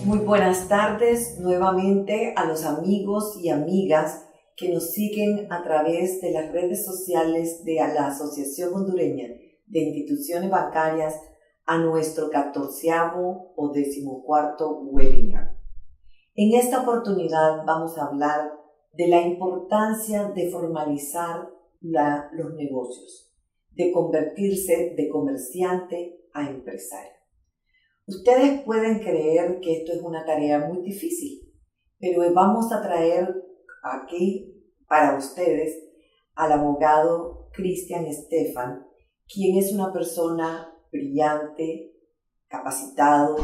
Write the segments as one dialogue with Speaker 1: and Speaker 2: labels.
Speaker 1: Muy buenas tardes nuevamente a los amigos y amigas que nos siguen a través de las redes sociales de la Asociación Hondureña de Instituciones Bancarias a nuestro 14º o 14º webinar. En esta oportunidad vamos a hablar de la importancia de formalizar los negocios, de convertirse de comerciante a empresario. Ustedes pueden creer que esto es una tarea muy difícil, pero vamos a traer aquí para ustedes al abogado Cristian Stefan, quien es una persona brillante, capacitado,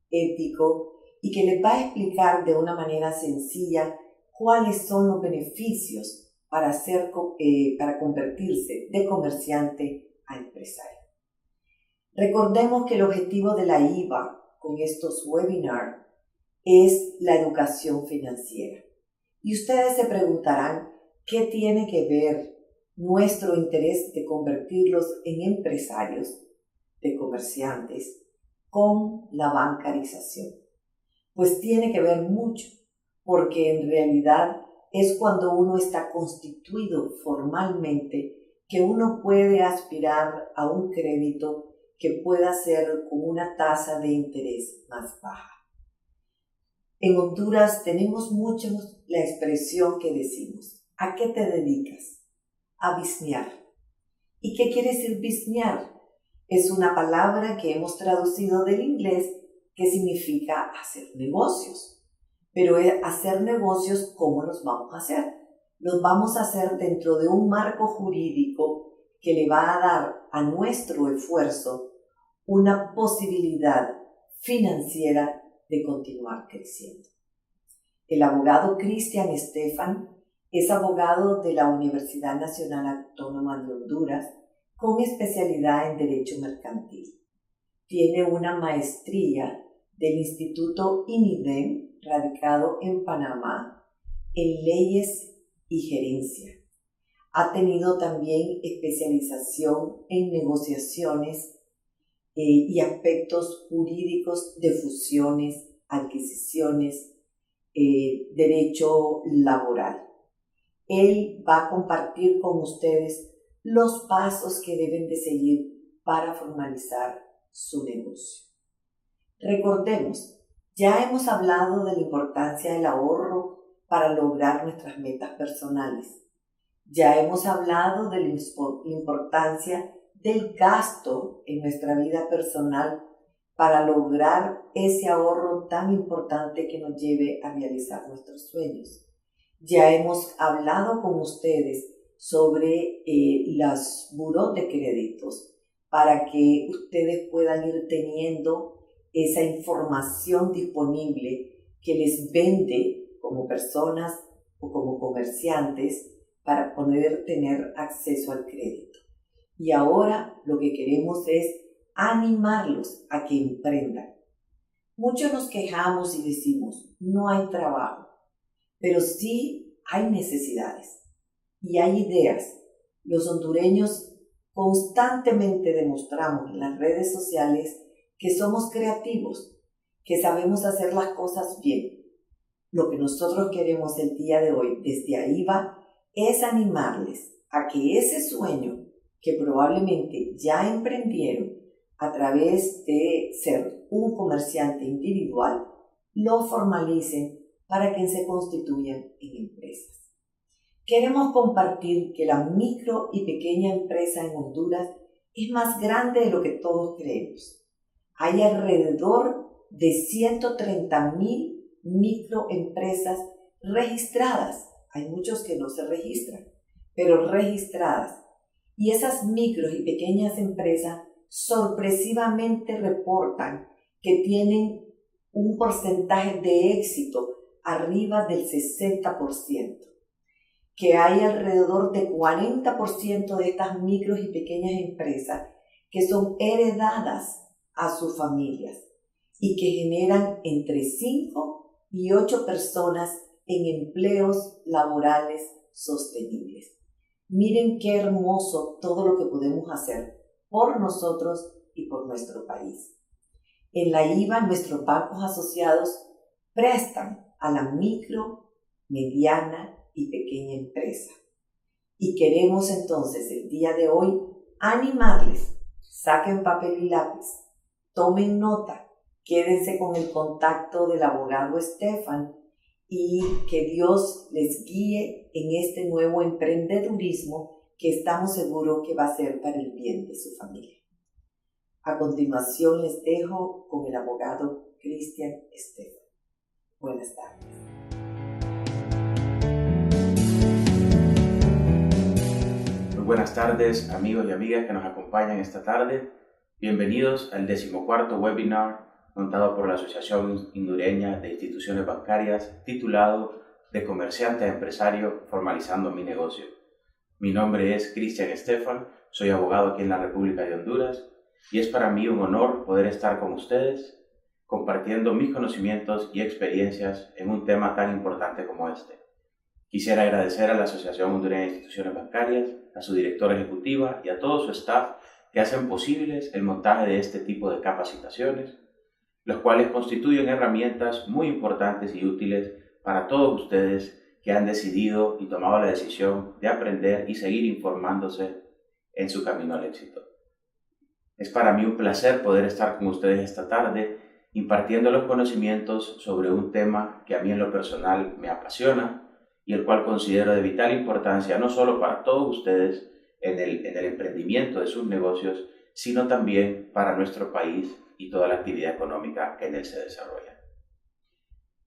Speaker 1: ético y que les va a explicar de una manera sencilla cuáles son los beneficios para convertirse de comerciante a empresario. Recordemos que el objetivo de la IVA con estos webinars es la educación financiera. Y ustedes se preguntarán, ¿qué tiene que ver nuestro interés de convertirlos en empresarios, de comerciantes, con la bancarización? Pues tiene que ver mucho, porque en realidad es cuando uno está constituido formalmente que uno puede aspirar a un crédito que pueda ser con una tasa de interés más baja. En Honduras tenemos mucho la expresión que decimos, ¿a qué te dedicas? A biznear. ¿Y qué quiere decir biznear? Es una palabra que hemos traducido del inglés que significa hacer negocios. Pero hacer negocios, ¿cómo los vamos a hacer? Los vamos a hacer dentro de un marco jurídico que le va a dar a nuestro esfuerzo una posibilidad financiera de continuar creciendo. El abogado Cristian Stefan es abogado de la Universidad Nacional Autónoma de Honduras con especialidad en Derecho Mercantil. Tiene una maestría del Instituto INIDEM, radicado en Panamá, en Leyes y Gerencia. Ha tenido también especialización en negociaciones y aspectos jurídicos de fusiones, adquisiciones, derecho laboral. Él va a compartir con ustedes los pasos que deben de seguir para formalizar su negocio. Recordemos, ya hemos hablado de la importancia del ahorro para lograr nuestras metas personales. Ya hemos hablado de la importancia del gasto en nuestra vida personal para lograr ese ahorro tan importante que nos lleve a realizar nuestros sueños. Ya hemos hablado con ustedes sobre las burós de créditos para que ustedes puedan ir teniendo esa información disponible que les vende como personas o como comerciantes para poder tener acceso al crédito. Y ahora lo que queremos es animarlos a que emprendan. Muchos nos quejamos y decimos, no hay trabajo, pero sí hay necesidades y hay ideas. Los hondureños constantemente demostramos en las redes sociales que somos creativos, que sabemos hacer las cosas bien. Lo que nosotros queremos el día de hoy desde AIVA es animarles a que ese sueño que probablemente ya emprendieron a través de ser un comerciante individual, lo formalicen para que se constituyan en empresas. Queremos compartir que la micro y pequeña empresa en Honduras es más grande de lo que todos creemos. Hay alrededor de 130,000 microempresas registradas. Hay muchos que no se registran, pero registradas. Y esas micros y pequeñas empresas sorpresivamente reportan que tienen un porcentaje de éxito arriba del 60%, que hay alrededor de 40% de estas micros y pequeñas empresas que son heredadas a sus familias y que generan entre 5 y 8 personas en empleos laborales sostenibles. Miren qué hermoso todo lo que podemos hacer por nosotros y por nuestro país. En la IVA, nuestros bancos asociados prestan a la micro, mediana y pequeña empresa. Y queremos entonces el día de hoy animarles. Saquen papel y lápiz, tomen nota, quédense con el contacto del abogado Estefan y que Dios les guíe en este nuevo emprendedurismo que estamos seguros que va a ser para el bien de su familia. A continuación les dejo con el abogado Cristian Estefan. Buenas tardes.
Speaker 2: Muy buenas tardes, amigos y amigas que nos acompañan esta tarde. Bienvenidos al 14º webinar montado por la Asociación Hondureña de Instituciones Bancarias, titulado De comerciante a empresario, formalizando mi negocio. Mi nombre es Cristian Estefan, soy abogado aquí en la República de Honduras y es para mí un honor poder estar con ustedes compartiendo mis conocimientos y experiencias en un tema tan importante como este. Quisiera agradecer a la Asociación Hondureña de Instituciones Bancarias, a su directora ejecutiva y a todo su staff que hacen posibles el montaje de este tipo de capacitaciones, los cuales constituyen herramientas muy importantes y útiles para todos ustedes que han decidido y tomado la decisión de aprender y seguir informándose en su camino al éxito. Es para mí un placer poder estar con ustedes esta tarde impartiendo los conocimientos sobre un tema que a mí en lo personal me apasiona y el cual considero de vital importancia no solo para todos ustedes en el emprendimiento de sus negocios, sino también para nuestro país y toda la actividad económica que en él se desarrolla.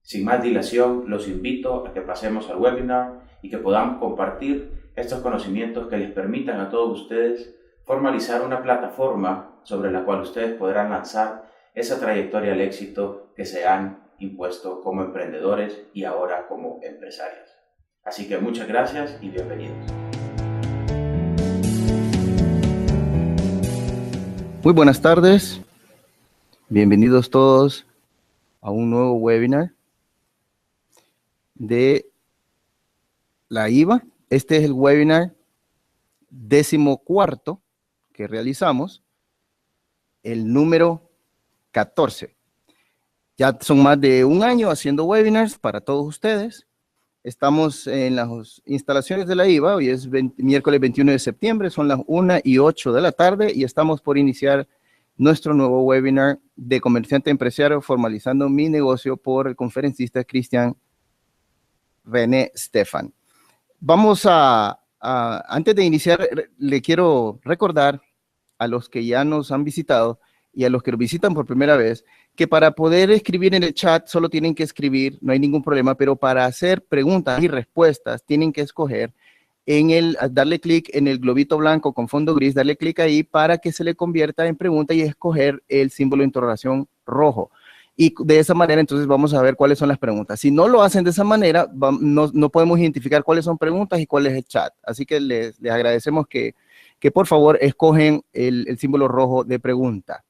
Speaker 2: Sin más dilación, los invito a que pasemos al webinar y que podamos compartir estos conocimientos que les permitan a todos ustedes formalizar una plataforma sobre la cual ustedes podrán lanzar esa trayectoria al éxito que se han impuesto como emprendedores y ahora como empresarios. Así que muchas gracias y bienvenidos.
Speaker 3: Muy buenas tardes, bienvenidos todos a un nuevo webinar de la IVA. Este es el webinar 14º que realizamos, el número 14. Ya son más de un año haciendo webinars para todos ustedes. Estamos en las instalaciones de la IVA, hoy es miércoles 21 de septiembre, son las 1:08 de la tarde y estamos por iniciar nuestro nuevo webinar de comerciante empresario formalizando mi negocio por el conferencista Cristian René Estefan. Vamos antes de iniciar, le quiero recordar a los que ya nos han visitado y a los que nos visitan por primera vez, que para poder escribir en el chat solo tienen que escribir, no hay ningún problema, pero para hacer preguntas y respuestas tienen que escoger darle clic en el globito blanco con fondo gris, darle clic ahí para que se le convierta en pregunta y escoger el símbolo de interrogación rojo. Y de esa manera entonces vamos a ver cuáles son las preguntas. Si no lo hacen de esa manera, no podemos identificar cuáles son preguntas y cuál es el chat. Así que les agradecemos que por favor escogen el símbolo rojo de pregunta.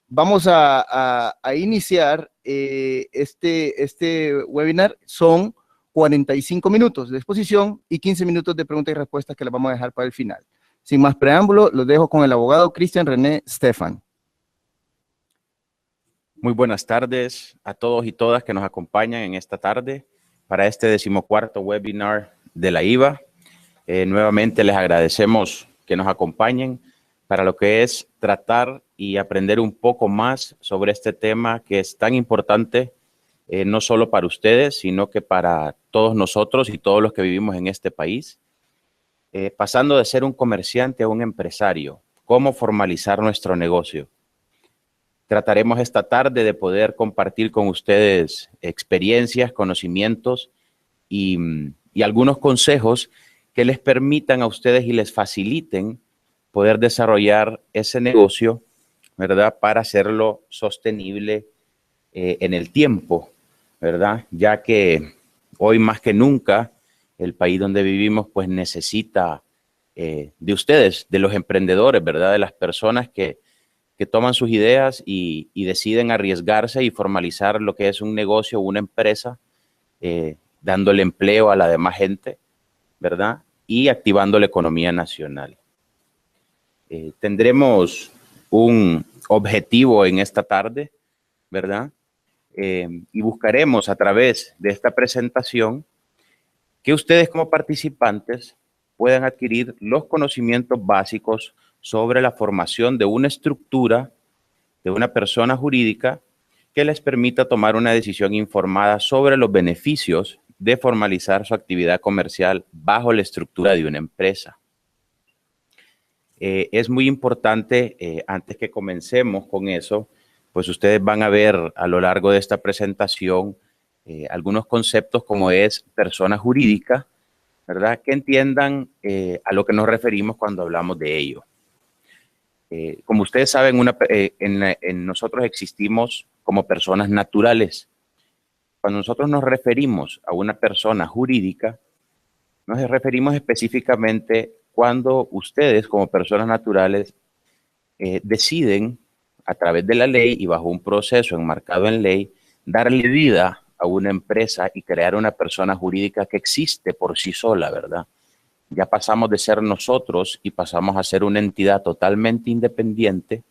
Speaker 3: Vamos a iniciar este webinar. Son 45 minutos de exposición y 15 minutos de preguntas y respuestas que las vamos a dejar para el final. Sin más preámbulo, los dejo con el abogado Cristian René Estefan.
Speaker 2: Muy buenas tardes a todos y todas que nos acompañan en esta tarde para este 14º webinar de la IVA. Nuevamente les agradecemos que nos acompañen para lo que es tratar y aprender un poco más sobre este tema que es tan importante, no solo para ustedes, sino que para todos nosotros y todos los que vivimos en este país. Pasando de ser un comerciante a un empresario, ¿cómo formalizar nuestro negocio? Trataremos esta tarde de poder compartir con ustedes experiencias, conocimientos y algunos consejos que les permitan a ustedes y les faciliten poder desarrollar ese negocio, ¿verdad? Para hacerlo sostenible en el tiempo, ¿verdad? Ya que hoy más que nunca el país donde vivimos pues necesita de ustedes, de los emprendedores, ¿verdad? De las personas que toman sus ideas y deciden arriesgarse y formalizar lo que es un negocio o una empresa, dándole empleo a la demás gente, ¿verdad? Y activando la economía nacional. Tendremos un objetivo en esta tarde ¿verdad? Y buscaremos a través de esta presentación que ustedes como participantes puedan adquirir los conocimientos básicos sobre la formación de una estructura de una persona jurídica que les permita tomar una decisión informada sobre los beneficios de formalizar su actividad comercial bajo la estructura de una empresa. Es muy importante, antes que comencemos con eso, pues ustedes van a ver a lo largo de esta presentación algunos conceptos como es persona jurídica, ¿verdad? Que entiendan a lo que nos referimos cuando hablamos de ello. Como ustedes saben, nosotros existimos como personas naturales. Cuando nosotros nos referimos a una persona jurídica, nos referimos específicamente cuando ustedes como personas naturales deciden a través de la ley y bajo un proceso enmarcado en ley, darle vida a una empresa y crear una persona jurídica que existe por sí sola, ¿verdad? Ya pasamos de ser nosotros y pasamos a ser una entidad totalmente independiente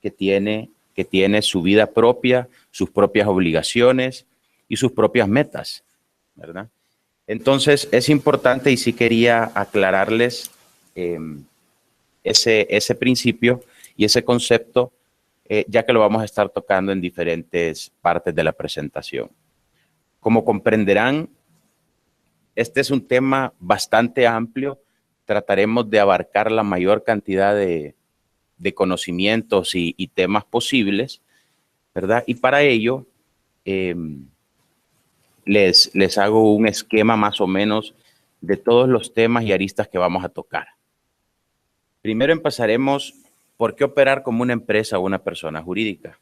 Speaker 2: que tiene su vida propia, sus propias obligaciones y sus propias metas, ¿verdad? Entonces, es importante y sí quería aclararles ese principio y ese concepto, ya que lo vamos a estar tocando en diferentes partes de la presentación. Como comprenderán, este es un tema bastante amplio. Trataremos de abarcar la mayor cantidad de conocimientos y temas posibles, ¿verdad? Y para ello, les hago un esquema más o menos de todos los temas y aristas que vamos a tocar. Primero empezaremos por qué operar como una empresa o una persona jurídica.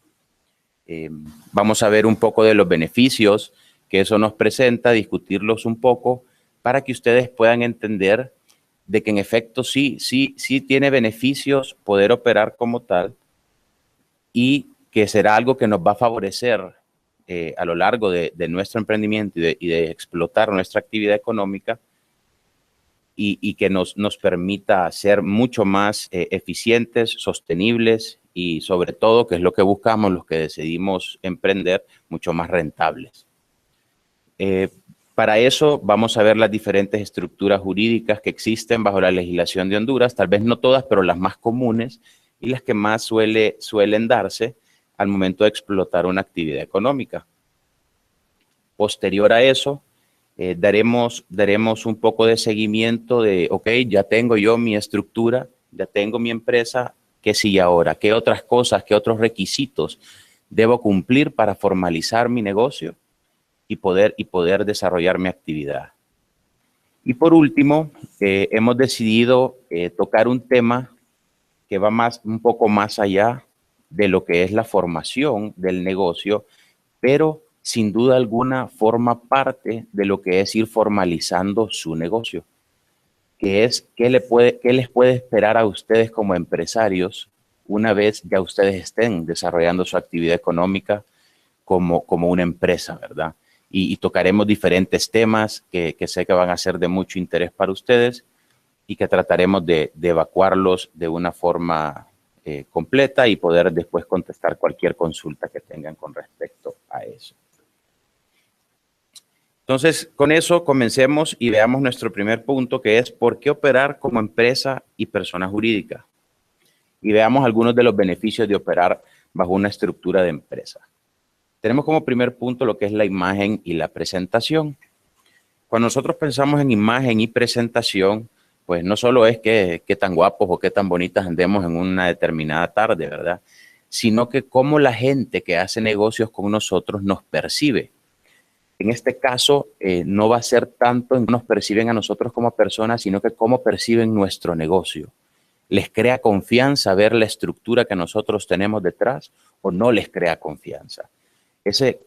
Speaker 2: Vamos a ver un poco de los beneficios que eso nos presenta, discutirlos un poco para que ustedes puedan entender de que en efecto sí tiene beneficios poder operar como tal y que será algo que nos va a favorecer a lo largo de nuestro emprendimiento y de explotar nuestra actividad económica y que nos permita ser mucho más eficientes, sostenibles y sobre todo, que es lo que buscamos los que decidimos emprender, mucho más rentables. Para eso vamos a ver las diferentes estructuras jurídicas que existen bajo la legislación de Honduras, tal vez no todas, pero las más comunes y las que más suelen darse al momento de explotar una actividad económica. Posterior a eso, daremos un poco de seguimiento de, ok, ya tengo yo mi estructura, ya tengo mi empresa, ¿qué sigue ahora? ¿Qué otras cosas, qué otros requisitos debo cumplir para formalizar mi negocio y poder desarrollar mi actividad? Y por último, hemos decidido tocar un tema que va un poco más allá de lo que es la formación del negocio, pero sin duda alguna forma parte de lo que es ir formalizando su negocio, que es qué les puede esperar a ustedes como empresarios una vez ya ustedes estén desarrollando su actividad económica como una empresa, ¿verdad? Y tocaremos diferentes temas que sé que van a ser de mucho interés para ustedes y que trataremos de evacuarlos de una forma completa y poder después contestar cualquier consulta que tengan con respecto a eso. Entonces, con eso comencemos y veamos nuestro primer punto, que es por qué operar como empresa y persona jurídica. Y veamos algunos de los beneficios de operar bajo una estructura de empresa. Tenemos como primer punto lo que es la imagen y la presentación. Cuando nosotros pensamos en imagen y presentación, pues no solo es qué tan guapos o qué tan bonitas andemos en una determinada tarde, ¿verdad? Sino que cómo la gente que hace negocios con nosotros nos percibe. En este caso, no va a ser tanto en cómo nos perciben a nosotros como personas, sino que cómo perciben nuestro negocio. ¿Les crea confianza ver la estructura que nosotros tenemos detrás o no les crea confianza?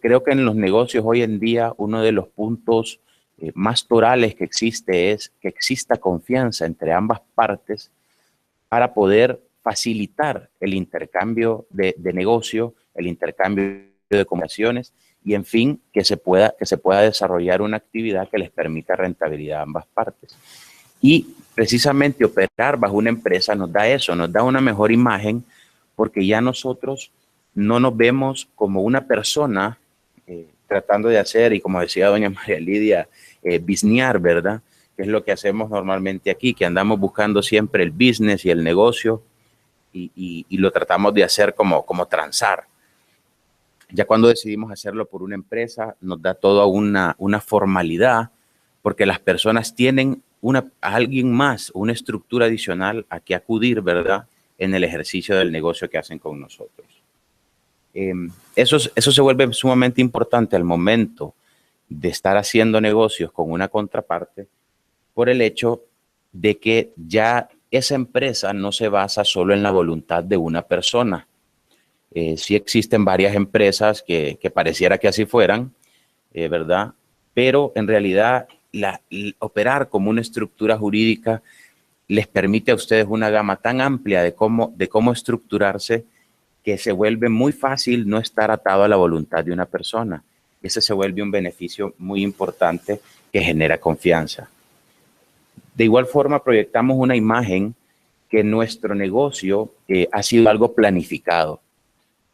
Speaker 2: Creo que en los negocios hoy en día uno de los puntos más torales que existe es que exista confianza entre ambas partes para poder facilitar el intercambio de negocio, el intercambio de comunicaciones y, en fin, que se pueda desarrollar una actividad que les permita rentabilidad a ambas partes. Y precisamente operar bajo una empresa nos da eso, nos da una mejor imagen porque ya nosotros no nos vemos como una persona tratando de hacer, y como decía doña María Lidia, biznear, ¿verdad? Que es lo que hacemos normalmente aquí, que andamos buscando siempre el business y el negocio y lo tratamos de hacer como transar. Ya cuando decidimos hacerlo por una empresa, nos da toda una formalidad, porque las personas tienen a alguien más, una estructura adicional a que acudir, ¿verdad?, en el ejercicio del negocio que hacen con nosotros. Eso se vuelve sumamente importante al momento de estar haciendo negocios con una contraparte, por el hecho de que ya esa empresa no se basa solo en la voluntad de una persona. Sí existen varias empresas que pareciera que así fueran, ¿verdad? Pero en realidad operar como una estructura jurídica les permite a ustedes una gama tan amplia de cómo estructurarse, que se vuelve muy fácil no estar atado a la voluntad de una persona. Ese se vuelve un beneficio muy importante que genera confianza. De igual forma, proyectamos una imagen que nuestro negocio ha sido algo planificado.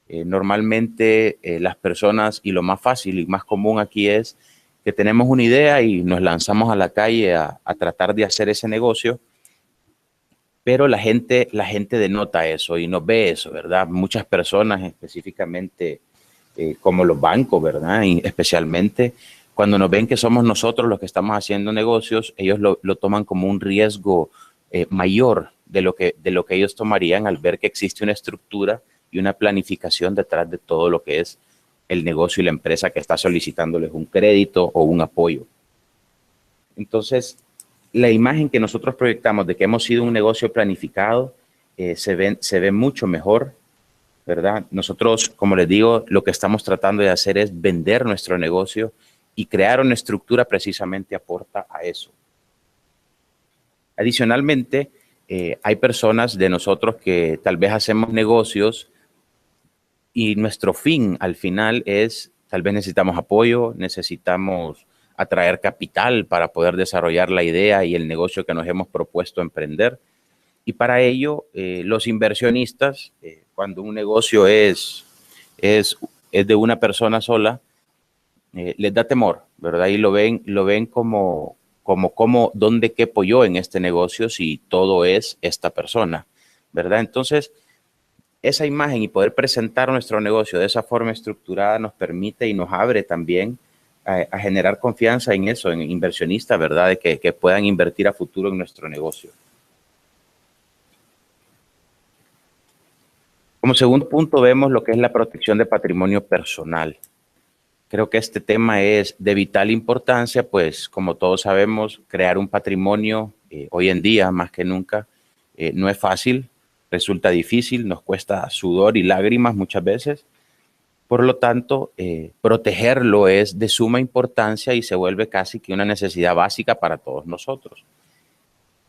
Speaker 2: Normalmente las personas, y lo más fácil y más común aquí es que tenemos una idea y nos lanzamos a la calle a tratar de hacer ese negocio, pero la gente denota eso y nos ve eso, ¿verdad? Muchas personas, específicamente como los bancos, ¿verdad? Y especialmente cuando nos ven que somos nosotros los que estamos haciendo negocios, ellos lo toman como un riesgo mayor de lo que ellos tomarían al ver que existe una estructura y una planificación detrás de todo lo que es el negocio y la empresa que está solicitándoles un crédito o un apoyo. Entonces, la imagen que nosotros proyectamos de que hemos sido un negocio planificado se ve mucho mejor, ¿verdad? Nosotros, como les digo, lo que estamos tratando de hacer es vender nuestro negocio, y crear una estructura precisamente aporta a eso. Adicionalmente, hay personas de nosotros que tal vez hacemos negocios y nuestro fin al final es, tal vez necesitamos apoyo, necesitamos atraer capital para poder desarrollar la idea y el negocio que nos hemos propuesto emprender. Y para ello, los inversionistas, cuando un negocio es de una persona sola, les da temor, ¿verdad? Y lo ven como dónde quepo yo en este negocio si todo es esta persona, ¿verdad? Entonces, esa imagen y poder presentar nuestro negocio de esa forma estructurada nos permite y nos abre también a generar confianza en eso, en inversionistas, ¿verdad? De que puedan invertir a futuro en nuestro negocio. Como segundo punto, vemos lo que es la protección de patrimonio personal. Creo que este tema es de vital importancia, pues como todos sabemos, crear un patrimonio hoy en día, más que nunca, no es fácil, resulta difícil, nos cuesta sudor y lágrimas muchas veces. Por lo tanto, protegerlo es de suma importancia y se vuelve casi que una necesidad básica para todos nosotros.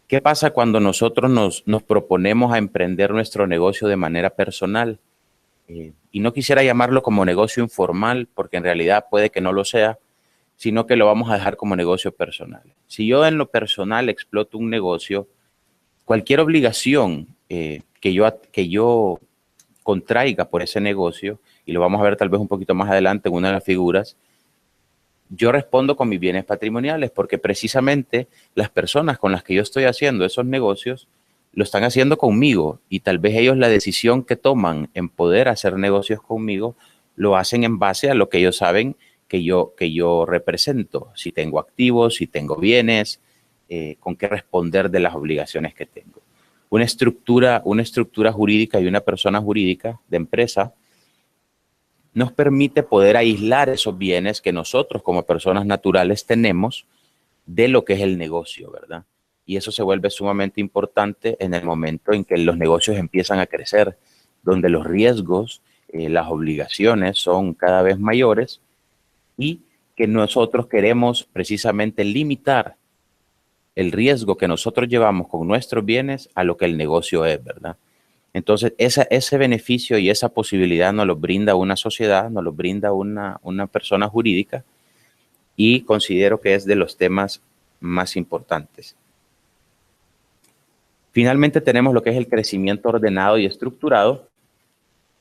Speaker 2: ¿Qué pasa cuando nosotros nos proponemos a emprender nuestro negocio de manera personal? Y no quisiera llamarlo como negocio informal, porque en realidad puede que no lo sea, sino que lo vamos a dejar como negocio personal. Si yo en lo personal exploto un negocio, cualquier obligación que yo contraiga por ese negocio, y lo vamos a ver tal vez un poquito más adelante en una de las figuras, yo respondo con mis bienes patrimoniales, porque precisamente las personas con las que yo estoy haciendo esos negocios lo están haciendo conmigo, y tal vez ellos la decisión que toman en poder hacer negocios conmigo lo hacen en base a lo que ellos saben que yo represento, si tengo activos, si tengo bienes, con qué responder de las obligaciones que tengo. Una estructura jurídica y una persona jurídica de empresa nos permite poder aislar esos bienes que nosotros como personas naturales tenemos de lo que es el negocio, ¿verdad? Y eso se vuelve sumamente importante en el momento en que los negocios empiezan a crecer, donde los riesgos, las obligaciones son cada vez mayores, y que nosotros queremos precisamente limitar el riesgo que nosotros llevamos con nuestros bienes a lo que el negocio es, ¿verdad? Entonces, ese beneficio y esa posibilidad nos lo brinda una sociedad, nos lo brinda una persona jurídica, y considero que es de los temas más importantes. Finalmente tenemos lo que es el crecimiento ordenado y estructurado,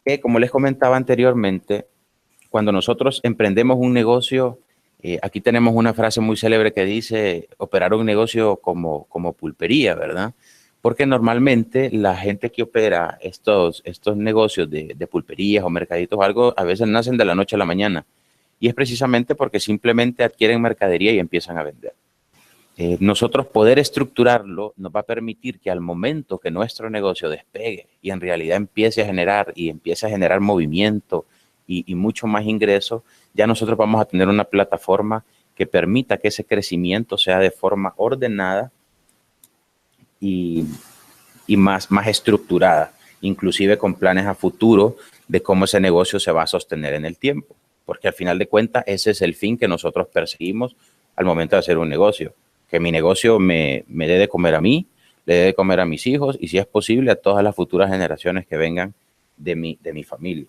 Speaker 2: que, como les comentaba anteriormente, cuando nosotros emprendemos un negocio, aquí tenemos una frase muy célebre que dice operar un negocio como pulpería, ¿verdad? Porque normalmente la gente que opera estos negocios de pulperías o mercaditos o algo, a veces nacen de la noche a la mañana. Y es precisamente porque simplemente adquieren mercadería y empiezan a vender. Nosotros poder estructurarlo nos va a permitir que al momento que nuestro negocio despegue y en realidad empiece a generar movimiento y mucho más ingreso, ya nosotros vamos a tener una plataforma que permita que ese crecimiento sea de forma ordenada y más estructurada, inclusive con planes a futuro de cómo ese negocio se va a sostener en el tiempo, porque al final de cuentas ese es el fin que nosotros perseguimos al momento de hacer un negocio, que mi negocio me dé de comer a mí, le dé de comer a mis hijos y, si es posible, a todas las futuras generaciones que vengan de mi familia.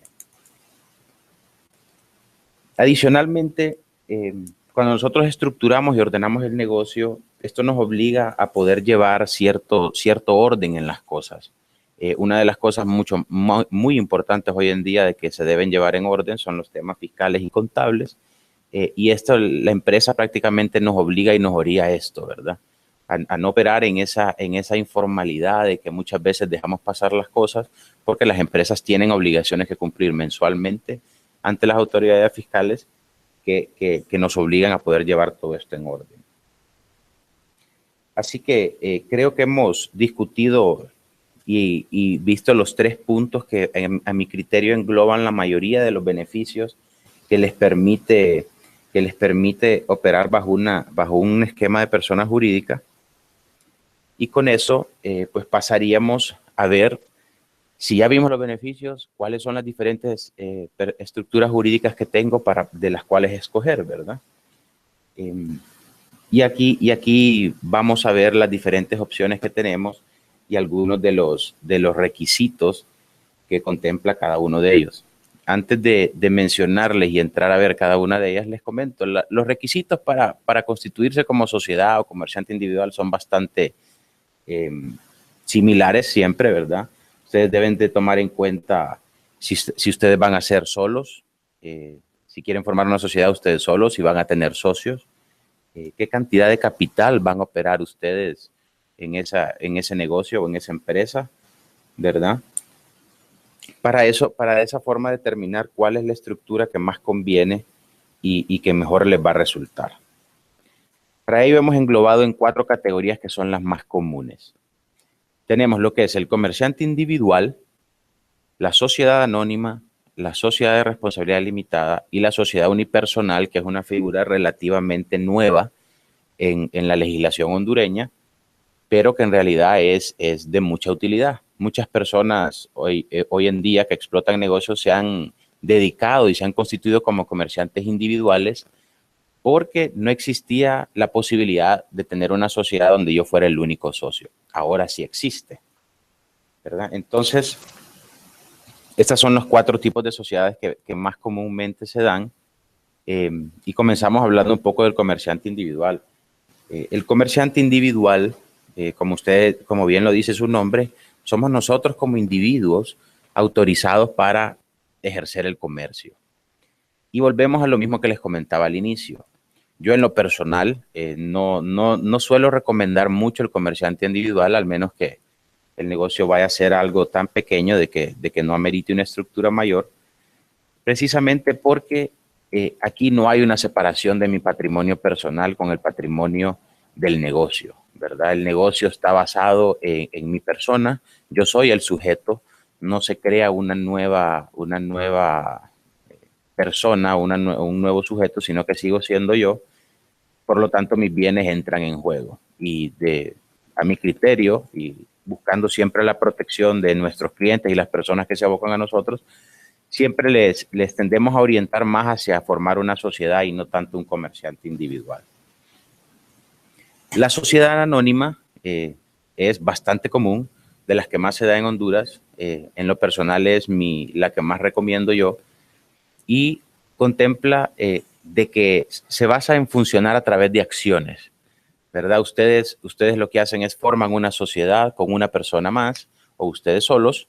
Speaker 2: Adicionalmente, cuando nosotros estructuramos y ordenamos el negocio, esto nos obliga a poder llevar cierto orden en las cosas. Una de las cosas muy importantes hoy en día de que se deben llevar en orden son los temas fiscales y contables. Y esto, la empresa prácticamente nos obliga y nos orilla a esto, ¿verdad? A no operar en esa informalidad de que muchas veces dejamos pasar las cosas porque las empresas tienen obligaciones que cumplir mensualmente ante las autoridades fiscales que nos obligan a poder llevar todo esto en orden. Así que creo que hemos discutido y visto los 3 puntos que a mi criterio engloban la mayoría de los beneficios que les permite operar bajo un esquema de persona jurídica. Y con eso, pues pasaríamos a ver, si ya vimos los beneficios, cuáles son las diferentes estructuras jurídicas que tengo de las cuales escoger, ¿verdad? Y aquí vamos a ver las diferentes opciones que tenemos y algunos de los requisitos que contempla cada uno de ellos. Antes de mencionarles y entrar a ver cada una de ellas, les comento, los requisitos para constituirse como sociedad o comerciante individual son bastante similares siempre, ¿verdad? Ustedes deben de tomar en cuenta si ustedes van a ser solos, si quieren formar una sociedad ustedes solos, si van a tener socios, qué cantidad de capital van a operar ustedes en ese negocio o en esa empresa, ¿verdad? Para esa forma determinar cuál es la estructura que más conviene y que mejor les va a resultar. Para ello hemos englobado en 4 categorías que son las más comunes. Tenemos lo que es el comerciante individual, la sociedad anónima, la sociedad de responsabilidad limitada y la sociedad unipersonal, que es una figura relativamente nueva en la legislación hondureña, pero que en realidad es de mucha utilidad. Muchas personas hoy en día que explotan negocios se han dedicado y se han constituido como comerciantes individuales porque no existía la posibilidad de tener una sociedad donde yo fuera el único socio. Ahora sí existe, ¿verdad? Entonces, estos son los 4 tipos de sociedades que más comúnmente se dan. Y comenzamos hablando un poco del comerciante individual. El comerciante individual, como bien lo dice su nombre, somos nosotros como individuos autorizados para ejercer el comercio. Y volvemos a lo mismo que les comentaba al inicio. Yo en lo personal no suelo recomendar mucho el comerciante individual, al menos que el negocio vaya a ser algo tan pequeño de que no amerite una estructura mayor, precisamente porque aquí no hay una separación de mi patrimonio personal con el patrimonio del negocio, ¿verdad? El negocio está basado en mi persona, yo soy el sujeto, no se crea una nueva persona, un nuevo sujeto, sino que sigo siendo yo. Por lo tanto, mis bienes entran en juego. Y a mi criterio, y buscando siempre la protección de nuestros clientes y las personas que se abocan a nosotros, siempre les tendemos a orientar más hacia formar una sociedad y no tanto un comerciante individual. La sociedad anónima es bastante común, de las que más se da en Honduras. En lo personal es la que más recomiendo yo y contempla de que se basa en funcionar a través de acciones, ¿verdad? Ustedes lo que hacen es forman una sociedad con una persona más o ustedes solos,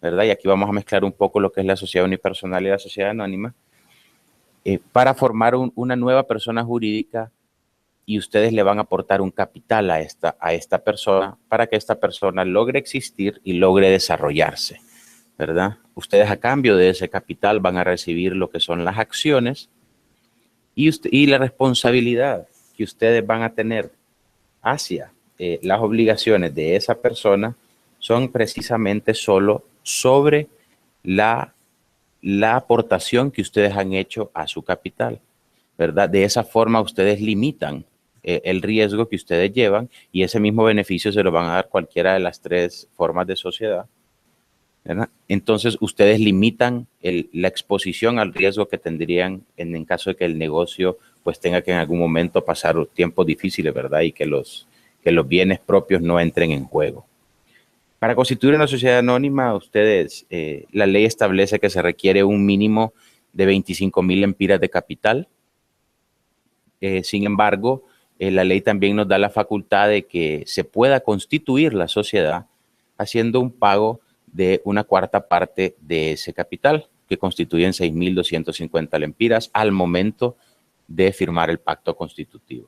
Speaker 2: ¿verdad? Y aquí vamos a mezclar un poco lo que es la sociedad unipersonal y la sociedad anónima, para formar una nueva persona jurídica, y ustedes le van a aportar un capital a esta persona para que esta persona logre existir y logre desarrollarse, ¿verdad? Ustedes a cambio de ese capital van a recibir lo que son las acciones y la responsabilidad que ustedes van a tener hacia las obligaciones de esa persona son precisamente solo sobre la aportación que ustedes han hecho a su capital, ¿verdad? De esa forma ustedes limitan el riesgo que ustedes llevan, y ese mismo beneficio se lo van a dar cualquiera de las tres formas de sociedad, ¿verdad? Entonces ustedes limitan la exposición al riesgo que tendrían en caso de que el negocio pues tenga que en algún momento pasar tiempos difíciles, ¿verdad? Y que los bienes propios no entren en juego. Para constituir una sociedad anónima, ustedes, la ley establece que se requiere un mínimo de 25,000 lempiras de capital. Sin embargo, la ley también nos da la facultad de que se pueda constituir la sociedad haciendo un pago de una cuarta parte de ese capital, que constituyen 6,250 lempiras al momento de firmar el pacto constitutivo.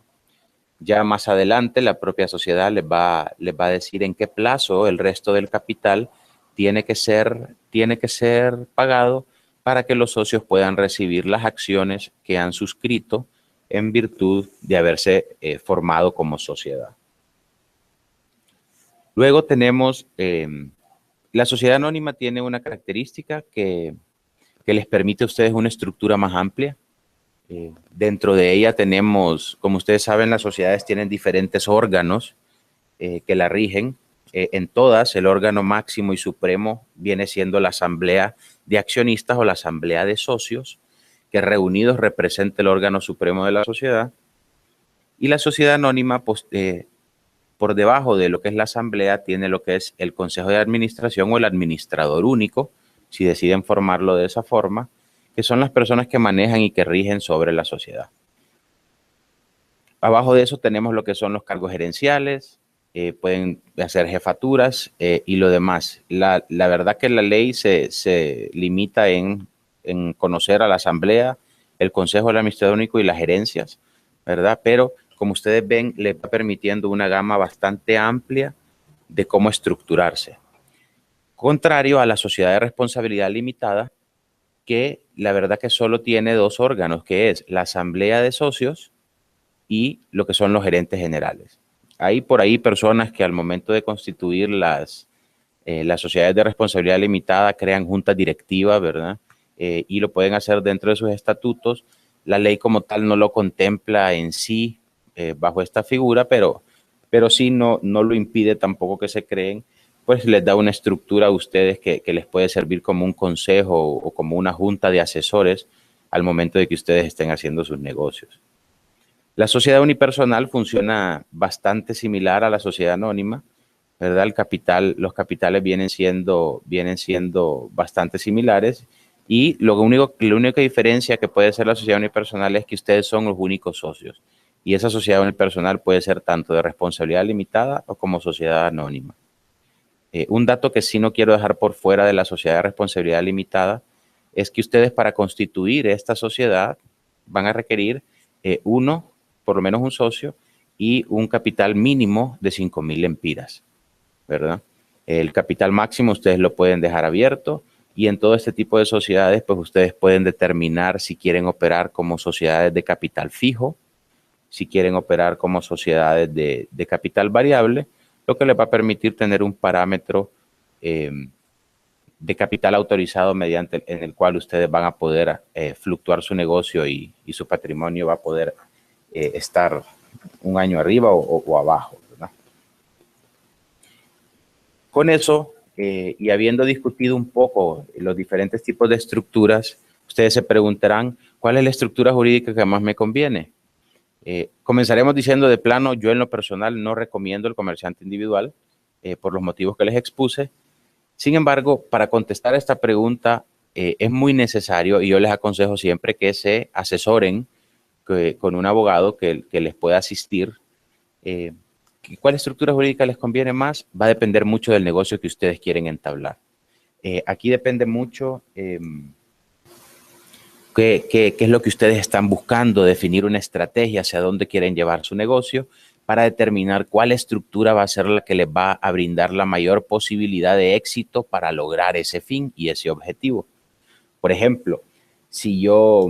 Speaker 2: Ya más adelante la propia sociedad les va a decir en qué plazo el resto del capital tiene que ser pagado para que los socios puedan recibir las acciones que han suscrito en virtud de haberse formado como sociedad. Luego tenemos, la sociedad anónima tiene una característica que les permite a ustedes una estructura más amplia. Dentro de ella tenemos, como ustedes saben, las sociedades tienen diferentes órganos que la rigen. En todas, el órgano máximo y supremo viene siendo la asamblea de accionistas o la asamblea de socios, que reunidos representa el órgano supremo de la sociedad. Y la sociedad anónima, pues, por debajo de lo que es la asamblea, tiene lo que es el consejo de administración o el administrador único, si deciden formarlo de esa forma, que son las personas que manejan y que rigen sobre la sociedad. Abajo de eso tenemos lo que son los cargos gerenciales, pueden hacer jefaturas y lo demás. La verdad que la ley se limita en conocer a la asamblea, el consejo del administrador único y las gerencias, ¿verdad? Pero como ustedes ven, le va permitiendo una gama bastante amplia de cómo estructurarse. Contrario a la sociedad de responsabilidad limitada, que la verdad que solo tiene dos órganos, que es la asamblea de socios y lo que son los gerentes generales. Hay por ahí personas que al momento de constituir las sociedades de responsabilidad limitada crean juntas directivas, ¿verdad? Y lo pueden hacer dentro de sus estatutos. La ley como tal no lo contempla en sí bajo esta figura, pero sí no lo impide tampoco que se creen, pues les da una estructura a ustedes que les puede servir como un consejo o como una junta de asesores al momento de que ustedes estén haciendo sus negocios. La sociedad unipersonal funciona bastante similar a la sociedad anónima, ¿verdad? Los capitales vienen siendo bastante similares, y la única diferencia que puede ser la sociedad unipersonal es que ustedes son los únicos socios, y esa sociedad unipersonal puede ser tanto de responsabilidad limitada o como sociedad anónima. Un dato que sí no quiero dejar por fuera de la sociedad de responsabilidad limitada es que ustedes, para constituir esta sociedad, van a requerir por lo menos un socio y un capital mínimo de 5,000 lempiras, ¿verdad? El capital máximo ustedes lo pueden dejar abierto, y en todo este tipo de sociedades, pues ustedes pueden determinar si quieren operar como sociedades de capital fijo, si quieren operar como sociedades de capital variable, lo que les va a permitir tener un parámetro de capital autorizado en el cual ustedes van a poder fluctuar su negocio, y su patrimonio va a poder estar un año arriba o abajo, ¿verdad? Con eso, y habiendo discutido un poco los diferentes tipos de estructuras, ustedes se preguntarán, ¿cuál es la estructura jurídica que más me conviene? Comenzaremos diciendo de plano, yo en lo personal no recomiendo el comerciante individual por los motivos que les expuse. Sin embargo, para contestar a esta pregunta es muy necesario, y yo les aconsejo siempre que se asesoren con un abogado que les pueda asistir. ¿Cuál estructura jurídica les conviene más? Va a depender mucho del negocio que ustedes quieren entablar. Aquí depende mucho qué es lo que ustedes están buscando, definir una estrategia hacia dónde quieren llevar su negocio para determinar cuál estructura va a ser la que les va a brindar la mayor posibilidad de éxito para lograr ese fin y ese objetivo. Por ejemplo, si yo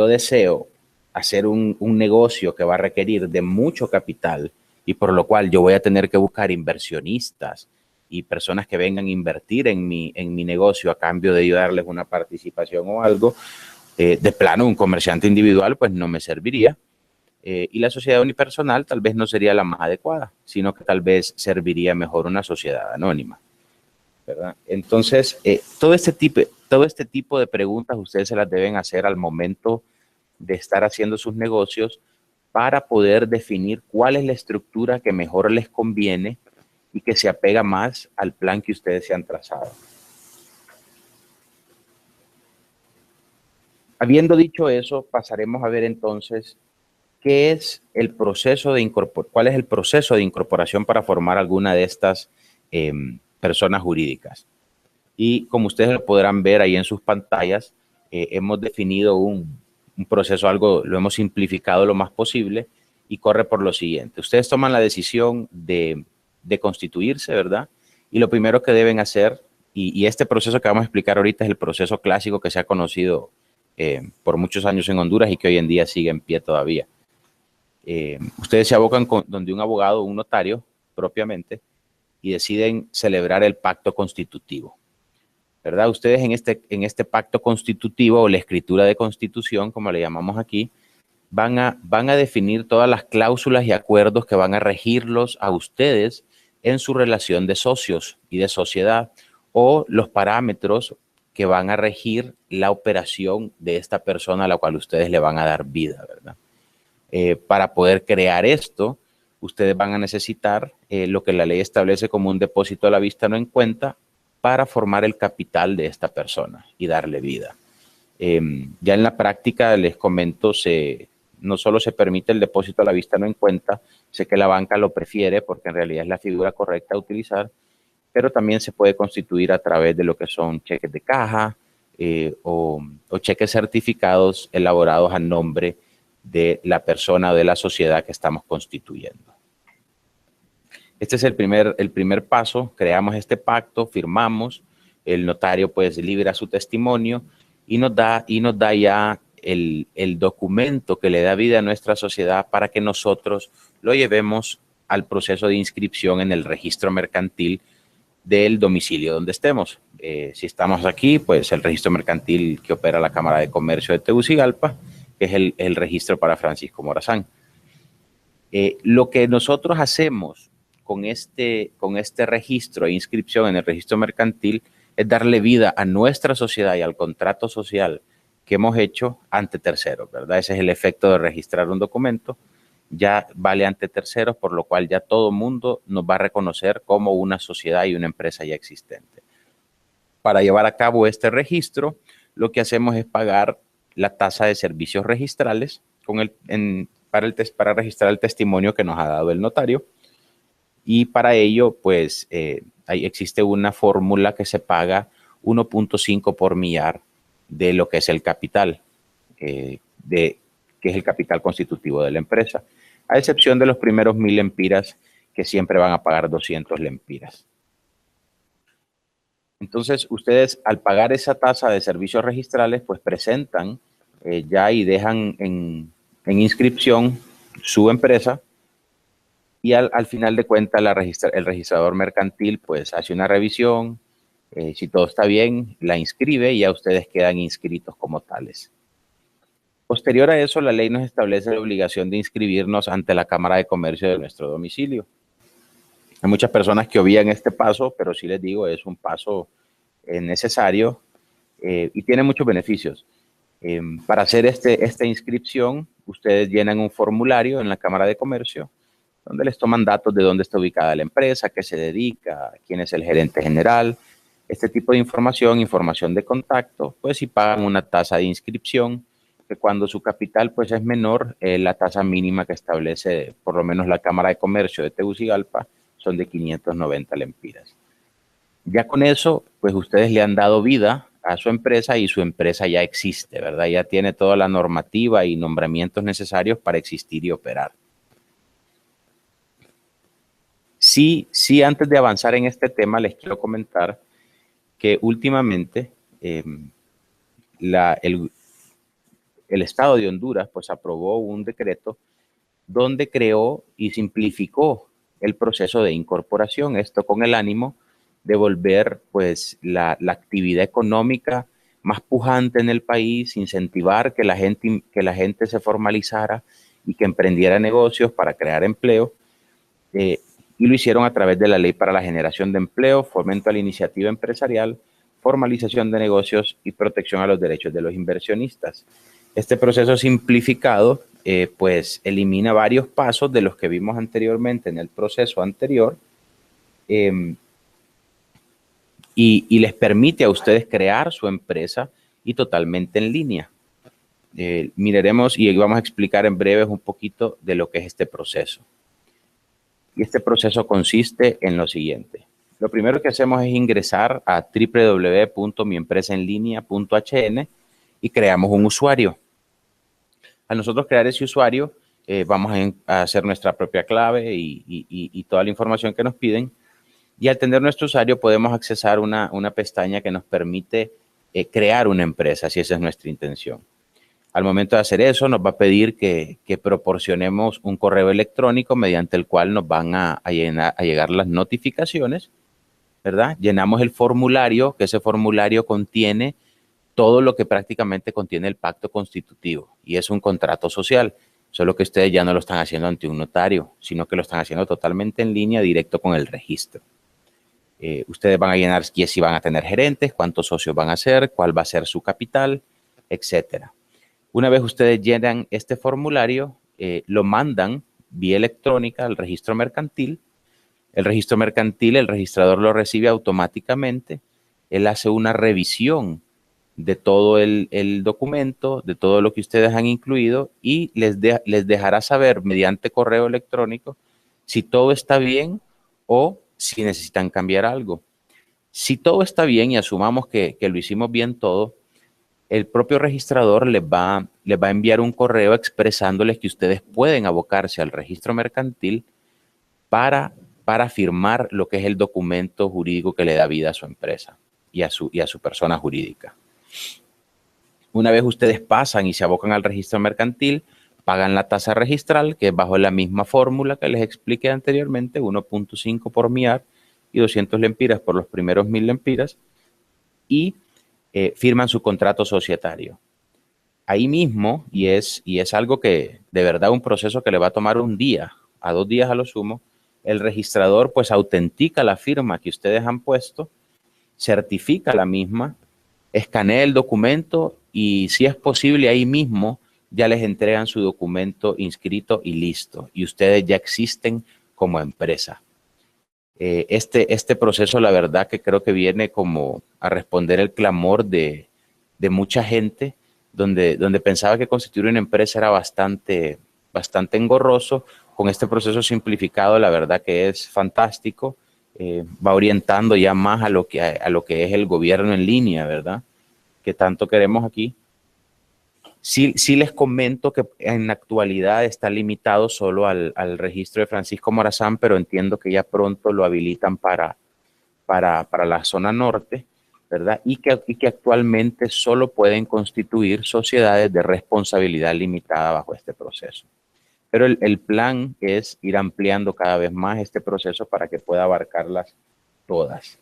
Speaker 2: deseo hacer un negocio que va a requerir de mucho capital y por lo cual yo voy a tener que buscar inversionistas y personas que vengan a invertir en mi negocio a cambio de yo darles una participación o algo, de plano un comerciante individual pues no me serviría. Y la sociedad unipersonal tal vez no sería la más adecuada, sino que tal vez serviría mejor una sociedad anónima, ¿verdad? Entonces, todo este tipo de preguntas ustedes se las deben hacer al momento de estar haciendo sus negocios para poder definir cuál es la estructura que mejor les conviene y que se apega más al plan que ustedes se han trazado. Habiendo dicho eso, pasaremos a ver entonces qué es el proceso de cuál es el proceso de incorporación para formar alguna de estas personas jurídicas. Y como ustedes lo podrán ver ahí en sus pantallas, hemos definido un proceso, lo hemos simplificado lo más posible y corre por lo siguiente. Ustedes toman la decisión de constituirse, ¿verdad? Y lo primero que deben hacer, y este proceso que vamos a explicar ahorita es el proceso clásico que se ha conocido por muchos años en Honduras y que hoy en día sigue en pie todavía. Ustedes se abocan donde un abogado o un notario propiamente y deciden celebrar el pacto constitutivo, ¿verdad? Ustedes en este pacto constitutivo o la escritura de constitución, como le llamamos aquí, van a definir todas las cláusulas y acuerdos que van a regirlos a ustedes en su relación de socios y de sociedad o los parámetros que van a regir la operación de esta persona a la cual ustedes le van a dar vida, ¿verdad? Para poder crear esto, ustedes van a necesitar lo que la ley establece como un depósito a la vista no en cuenta para formar el capital de esta persona y darle vida. Ya en la práctica, les comento, no solo se permite el depósito a la vista no en cuenta, sé que la banca lo prefiere porque en realidad es la figura correcta a utilizar, pero también se puede constituir a través de lo que son cheques de caja o cheques certificados elaborados a nombre de la persona o de la sociedad que estamos constituyendo. Este es el primer paso. Creamos este pacto, firmamos, el notario pues libera su testimonio y nos da ya el documento que le da vida a nuestra sociedad para que nosotros lo llevemos al proceso de inscripción en el registro mercantil del domicilio donde estemos. Si estamos aquí, pues el registro mercantil que opera la Cámara de Comercio de Tegucigalpa, que es el registro para Francisco Morazán. Lo que nosotros hacemos con este registro e inscripción en el registro mercantil es darle vida a nuestra sociedad y al contrato social que hemos hecho ante terceros, ¿verdad? Ese es el efecto de registrar un documento. Ya vale ante terceros, por lo cual ya todo mundo nos va a reconocer como una sociedad y una empresa ya existente. Para llevar a cabo este registro, lo que hacemos es pagar la tasa de servicios registrales para registrar el testimonio que nos ha dado el notario. Y para ello, pues, existe una fórmula que se paga 1.5 por millar de lo que es el capital, que es el capital constitutivo de la empresa, a excepción de los primeros 1.000 lempiras, que siempre van a pagar 200 lempiras. Entonces, ustedes al pagar esa tasa de servicios registrales, pues presentan ya y dejan en inscripción su empresa y al final de cuentas el registrador mercantil pues hace una revisión, si todo está bien, la inscribe y ya ustedes quedan inscritos como tales. Posterior a eso, la ley nos establece la obligación de inscribirnos ante la Cámara de Comercio de nuestro domicilio. Hay muchas personas que obvian este paso, pero sí les digo, es un paso necesario y tiene muchos beneficios. Para hacer esta inscripción, ustedes llenan un formulario en la Cámara de Comercio, donde les toman datos de dónde está ubicada la empresa, qué se dedica, quién es el gerente general, este tipo de información de contacto, pues si pagan una tasa de inscripción, que cuando su capital pues es menor, la tasa mínima que establece por lo menos la Cámara de Comercio de Tegucigalpa son de 590 lempiras. Ya con eso, pues ustedes le han dado vida a su empresa y su empresa ya existe, ¿verdad? Ya tiene toda la normativa y nombramientos necesarios para existir y operar. Sí, antes de avanzar en este tema, les quiero comentar que últimamente el Estado de Honduras pues aprobó un decreto donde creó y simplificó el proceso de incorporación, esto con el ánimo de volver pues la actividad económica más pujante en el país, incentivar que la gente se formalizara y que emprendiera negocios para crear empleo, y lo hicieron a través de la Ley para la Generación de Empleo, Fomento a la Iniciativa Empresarial, Formalización de Negocios y Protección a los Derechos de los Inversionistas. Este proceso simplificado pues elimina varios pasos de los que vimos anteriormente en el proceso anterior, y les permite a ustedes crear su empresa y totalmente en línea. Miraremos y vamos a explicar en breve un poquito de lo que es este proceso. Y este proceso consiste en lo siguiente. Lo primero que hacemos es ingresar a www.miempresaenlinea.hn y creamos un usuario. Al nosotros crear ese usuario, vamos a hacer nuestra propia clave y toda la información que nos piden. Y al tener nuestro usuario podemos accesar una pestaña que nos permite crear una empresa, si esa es nuestra intención. Al momento de hacer eso, nos va a pedir que proporcionemos un correo electrónico mediante el cual nos van a llegar las notificaciones, ¿verdad? Llenamos el formulario, que ese formulario contiene todo lo que prácticamente contiene el pacto constitutivo y es un contrato social, solo que ustedes ya no lo están haciendo ante un notario, sino que lo están haciendo totalmente en línea, directo con el registro. Ustedes van a llenar si van a tener gerentes, cuántos socios van a ser, cuál va a ser su capital, etcétera. Una vez ustedes llenan este formulario, lo mandan vía electrónica al registro mercantil. El registro mercantil, el registrador lo recibe automáticamente. Él hace una revisión de todo el documento, de todo lo que ustedes han incluido y les dejará saber mediante correo electrónico si todo está bien o si necesitan cambiar algo. Si todo está bien y asumamos que lo hicimos bien todo, el propio registrador les va a enviar un correo expresándoles que ustedes pueden abocarse al registro mercantil para firmar lo que es el documento jurídico que le da vida a su empresa y a su persona jurídica. Una vez ustedes pasan y se abocan al registro mercantil, pagan la tasa registral, que es bajo la misma fórmula que les expliqué anteriormente, 1.5 por MIAR y 200 lempiras por los primeros 1000 lempiras, y firman su contrato societario. Ahí mismo, y es algo que de verdad un proceso que le va a tomar 1 día a 2 días a lo sumo, el registrador pues autentica la firma que ustedes han puesto, certifica la misma, escanea el documento y si es posible ahí mismo ya les entregan su documento inscrito y listo. Y ustedes ya existen como empresa. Este proceso, la verdad que creo que viene como a responder el clamor de mucha gente, donde pensaba que constituir una empresa era bastante engorroso. Con este proceso simplificado, la verdad que es fantástico. Va orientando ya más a lo que es el gobierno en línea, ¿verdad? Que tanto queremos aquí. Sí les comento que en la actualidad está limitado solo al registro de Francisco Morazán, pero entiendo que ya pronto lo habilitan para la zona norte, ¿verdad? Y que actualmente solo pueden constituir sociedades de responsabilidad limitada bajo este proceso. Pero el plan es ir ampliando cada vez más este proceso para que pueda abarcarlas todas.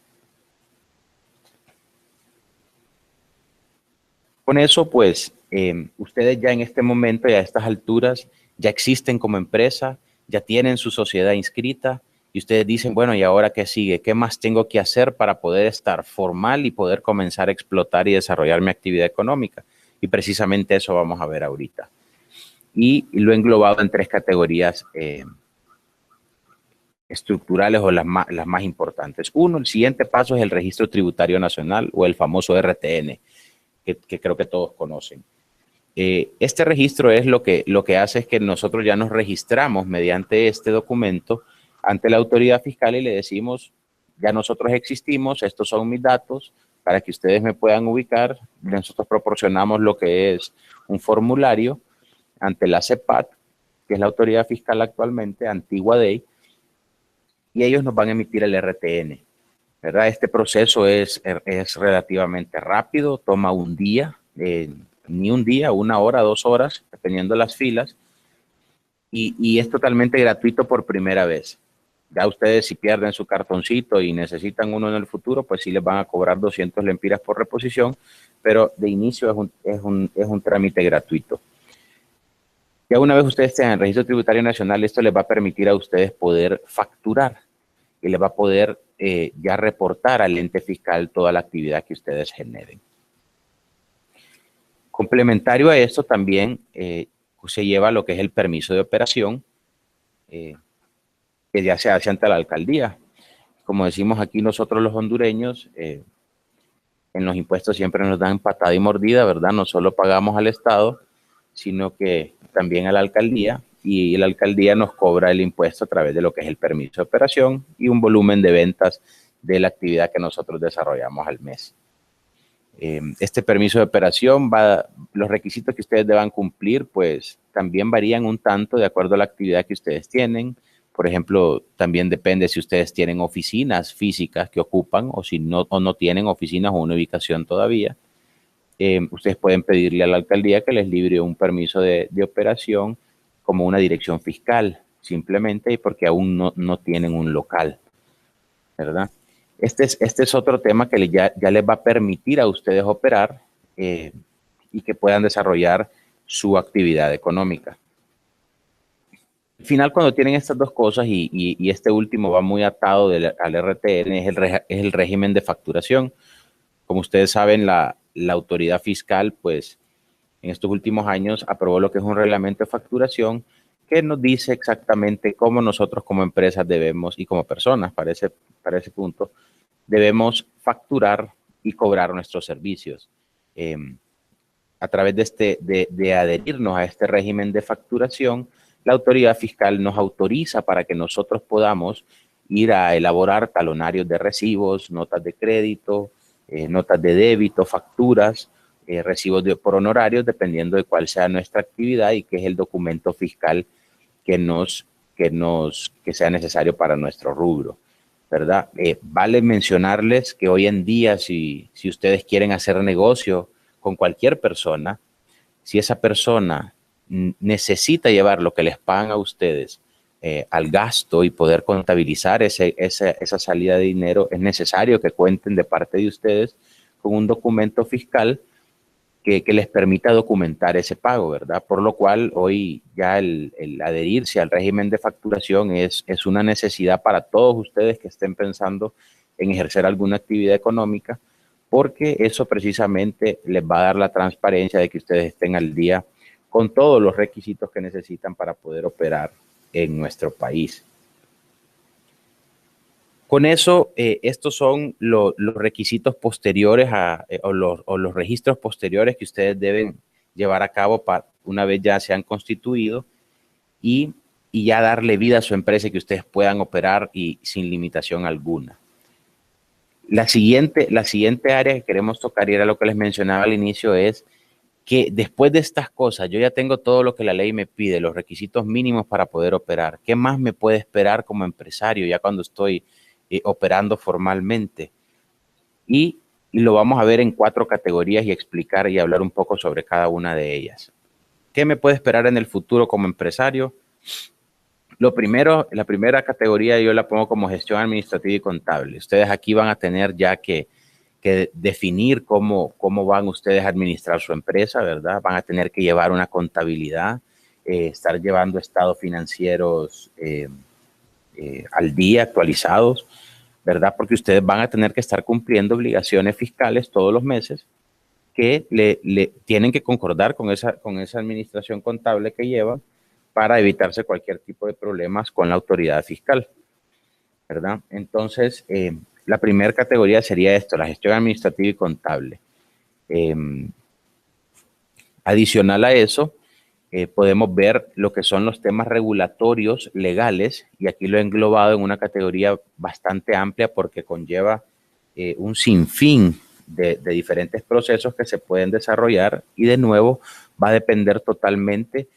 Speaker 2: Con eso, pues, ustedes ya en este momento y a estas alturas ya existen como empresa, ya tienen su sociedad inscrita y ustedes dicen, bueno, ¿y ahora qué sigue? ¿Qué más tengo que hacer para poder estar formal y poder comenzar a explotar y desarrollar mi actividad económica? Y precisamente eso vamos a ver ahorita. Y lo he englobado en 3 categorías estructurales o las más importantes. Uno, el siguiente paso es el Registro Tributario Nacional o el famoso RTN, que creo que todos conocen. Este registro es lo que hace es que nosotros ya nos registramos mediante este documento ante la autoridad fiscal y le decimos ya nosotros existimos, estos son mis datos, para que ustedes me puedan ubicar. Nosotros proporcionamos lo que es un formulario ante la CEPAT, que es la autoridad fiscal actualmente, antigua DEI, y ellos nos van a emitir el RTN, ¿verdad? Este proceso es relativamente rápido, toma un día, ni un día, 1 hora, 2 horas, dependiendo de las filas, y es totalmente gratuito por primera vez. Ya ustedes, si pierden su cartoncito y necesitan uno en el futuro, pues sí les van a cobrar 200 lempiras por reposición, pero de inicio es un trámite gratuito. Ya una vez ustedes tengan el Registro Tributario Nacional, esto les va a permitir a ustedes poder facturar y les va a poder ya reportar al ente fiscal toda la actividad que ustedes generen. Complementario a esto también se lleva lo que es el permiso de operación, que ya se hace ante la alcaldía. Como decimos aquí nosotros los hondureños, en los impuestos siempre nos dan patada y mordida, ¿verdad? No solo pagamos al Estado, sino que también a la alcaldía, y la alcaldía nos cobra el impuesto a través de lo que es el permiso de operación y un volumen de ventas de la actividad que nosotros desarrollamos al mes. Este permiso de operación, los requisitos que ustedes deban cumplir, pues también varían un tanto de acuerdo a la actividad que ustedes tienen. Por ejemplo, también depende si ustedes tienen oficinas físicas que ocupan o si no tienen oficinas o una ubicación todavía. Ustedes pueden pedirle a la alcaldía que les libre un permiso de operación como una dirección fiscal, simplemente y porque aún no tienen un local, ¿verdad? Este es otro tema que ya les va a permitir a ustedes operar y que puedan desarrollar su actividad económica. Al final, cuando tienen estas dos cosas, y este último va muy atado al RTN, es el régimen de facturación. Como ustedes saben, la autoridad fiscal, pues, en estos últimos años aprobó lo que es un reglamento de facturación que nos dice exactamente cómo nosotros como empresas debemos, y como personas para ese punto, debemos facturar y cobrar nuestros servicios. A través de adherirnos a este régimen de facturación, la autoridad fiscal nos autoriza para que nosotros podamos ir a elaborar talonarios de recibos, notas de crédito, notas de débito, facturas, recibos por honorarios, dependiendo de cuál sea nuestra actividad y qué es el documento fiscal que sea necesario para nuestro rubro, ¿verdad? Vale mencionarles que hoy en día, si ustedes quieren hacer negocio con cualquier persona, si esa persona necesita llevar lo que les pagan a ustedes al gasto y poder contabilizar esa salida de dinero, es necesario que cuenten de parte de ustedes con un documento fiscal que les permita documentar ese pago, ¿verdad? Por lo cual hoy ya el adherirse al régimen de facturación es una necesidad para todos ustedes que estén pensando en ejercer alguna actividad económica, porque eso precisamente les va a dar la transparencia de que ustedes estén al día con todos los requisitos que necesitan para poder operar en nuestro país. Con eso, estos son los requisitos posteriores o los registros posteriores que ustedes deben llevar a cabo una vez ya se han constituido y ya darle vida a su empresa y que ustedes puedan operar y sin limitación alguna. La siguiente área que queremos tocar, y era lo que les mencionaba al inicio, es que después de estas cosas, yo ya tengo todo lo que la ley me pide, los requisitos mínimos para poder operar. ¿Qué más me puede esperar como empresario ya cuando estoy operando formalmente? Y lo vamos a ver en 4 categorías y explicar y hablar un poco sobre cada una de ellas. ¿Qué me puede esperar en el futuro como empresario? La primera categoría yo la pongo como gestión administrativa y contable. Ustedes aquí van a tener ya que definir cómo van ustedes a administrar su empresa, ¿verdad? Van a tener que llevar una contabilidad, estar llevando estados financieros al día, actualizados, ¿verdad? Porque ustedes van a tener que estar cumpliendo obligaciones fiscales todos los meses que le tienen que concordar con esa administración contable que llevan para evitarse cualquier tipo de problemas con la autoridad fiscal, ¿verdad? Entonces, la primera categoría sería esto, la gestión administrativa y contable. Adicional a eso, podemos ver lo que son los temas regulatorios legales, y aquí lo he englobado en una categoría bastante amplia porque conlleva un sinfín de diferentes procesos que se pueden desarrollar, y de nuevo va a depender totalmente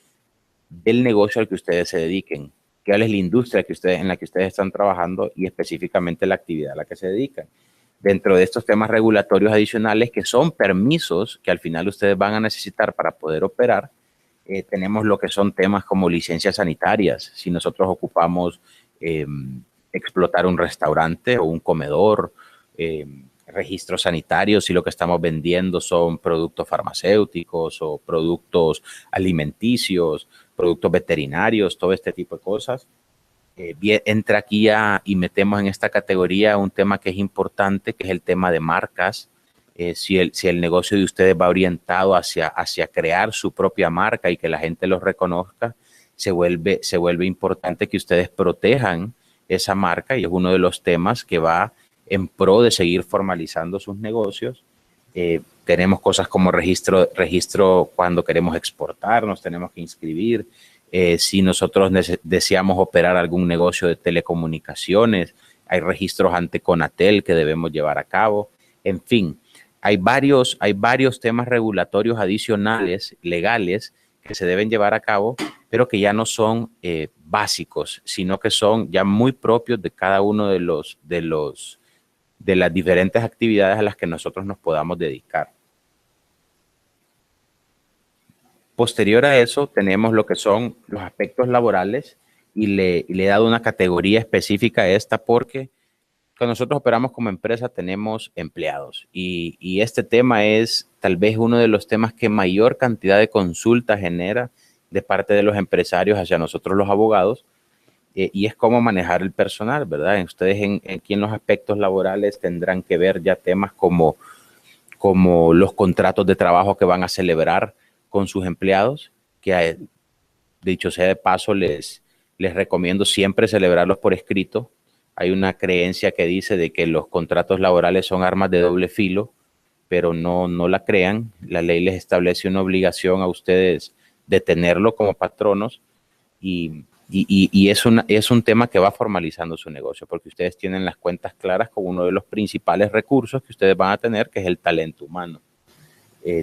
Speaker 2: del negocio al que ustedes se dediquen, cuál es la industria en la que ustedes están trabajando y específicamente la actividad a la que se dedican. Dentro de estos temas regulatorios adicionales, que son permisos que al final ustedes van a necesitar para poder operar, tenemos lo que son temas como licencias sanitarias. Si nosotros ocupamos explotar un restaurante o un comedor, registros sanitarios, si lo que estamos vendiendo son productos farmacéuticos o productos alimenticios, productos veterinarios, todo este tipo de cosas. Entra aquí ya y metemos en esta categoría un tema que es importante, que es el tema de marcas. Si el negocio de ustedes va orientado hacia crear su propia marca y que la gente los reconozca, se vuelve importante que ustedes protejan esa marca, y es uno de los temas que va en pro de seguir formalizando sus negocios. Tenemos cosas como registro cuando queremos exportar, nos tenemos que inscribir. Si nosotros deseamos operar algún negocio de telecomunicaciones, hay registros ante Conatel que debemos llevar a cabo. En fin, hay varios temas regulatorios adicionales, legales, que se deben llevar a cabo, pero que ya no son básicos, sino que son ya muy propios de cada uno de las diferentes actividades a las que nosotros nos podamos dedicar. Posterior a eso, tenemos lo que son los aspectos laborales, y le he dado una categoría específica a esta porque cuando nosotros operamos como empresa tenemos empleados, y este tema es tal vez uno de los temas que mayor cantidad de consultas genera de parte de los empresarios hacia nosotros los abogados, y es cómo manejar el personal, ¿verdad? Ustedes aquí en los aspectos laborales tendrán que ver ya temas como los contratos de trabajo que van a celebrar con sus empleados, que dicho sea de paso, les recomiendo siempre celebrarlos por escrito. Hay una creencia que dice de que los contratos laborales son armas de doble filo, pero no la crean. La ley les establece una obligación a ustedes de tenerlo como patronos, y es un tema que va formalizando su negocio, porque ustedes tienen las cuentas claras con uno de los principales recursos que ustedes van a tener, que es el talento humano.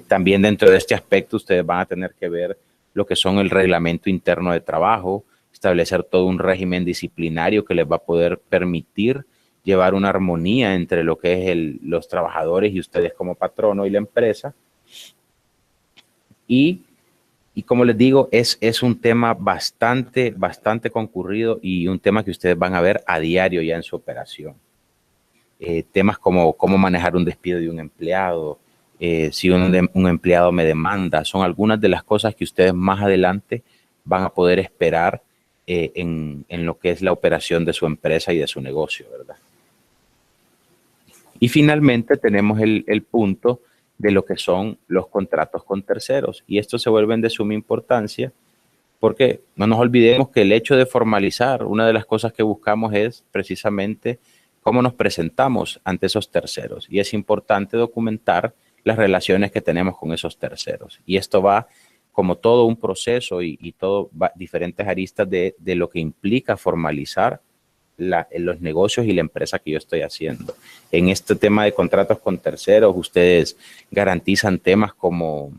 Speaker 2: También dentro de este aspecto ustedes van a tener que ver lo que son el reglamento interno de trabajo, establecer todo un régimen disciplinario que les va a poder permitir llevar una armonía entre lo que es los trabajadores y ustedes como patrono y la empresa. Y como les digo, es un tema bastante concurrido, y un tema que ustedes van a ver a diario ya en su operación. Temas como cómo manejar un despido de un empleado, si un empleado me demanda, son algunas de las cosas que ustedes más adelante van a poder esperar en lo que es la operación de su empresa y de su negocio, ¿verdad? Y finalmente tenemos el punto de lo que son los contratos con terceros, y estos se vuelven de suma importancia porque no nos olvidemos que el hecho de formalizar, una de las cosas que buscamos es precisamente cómo nos presentamos ante esos terceros, y es importante documentar las relaciones que tenemos con esos terceros, y esto va como todo un proceso y todo diferentes aristas de lo que implica formalizar los negocios y la empresa que yo estoy haciendo. En este tema de contratos con terceros, ustedes garantizan temas como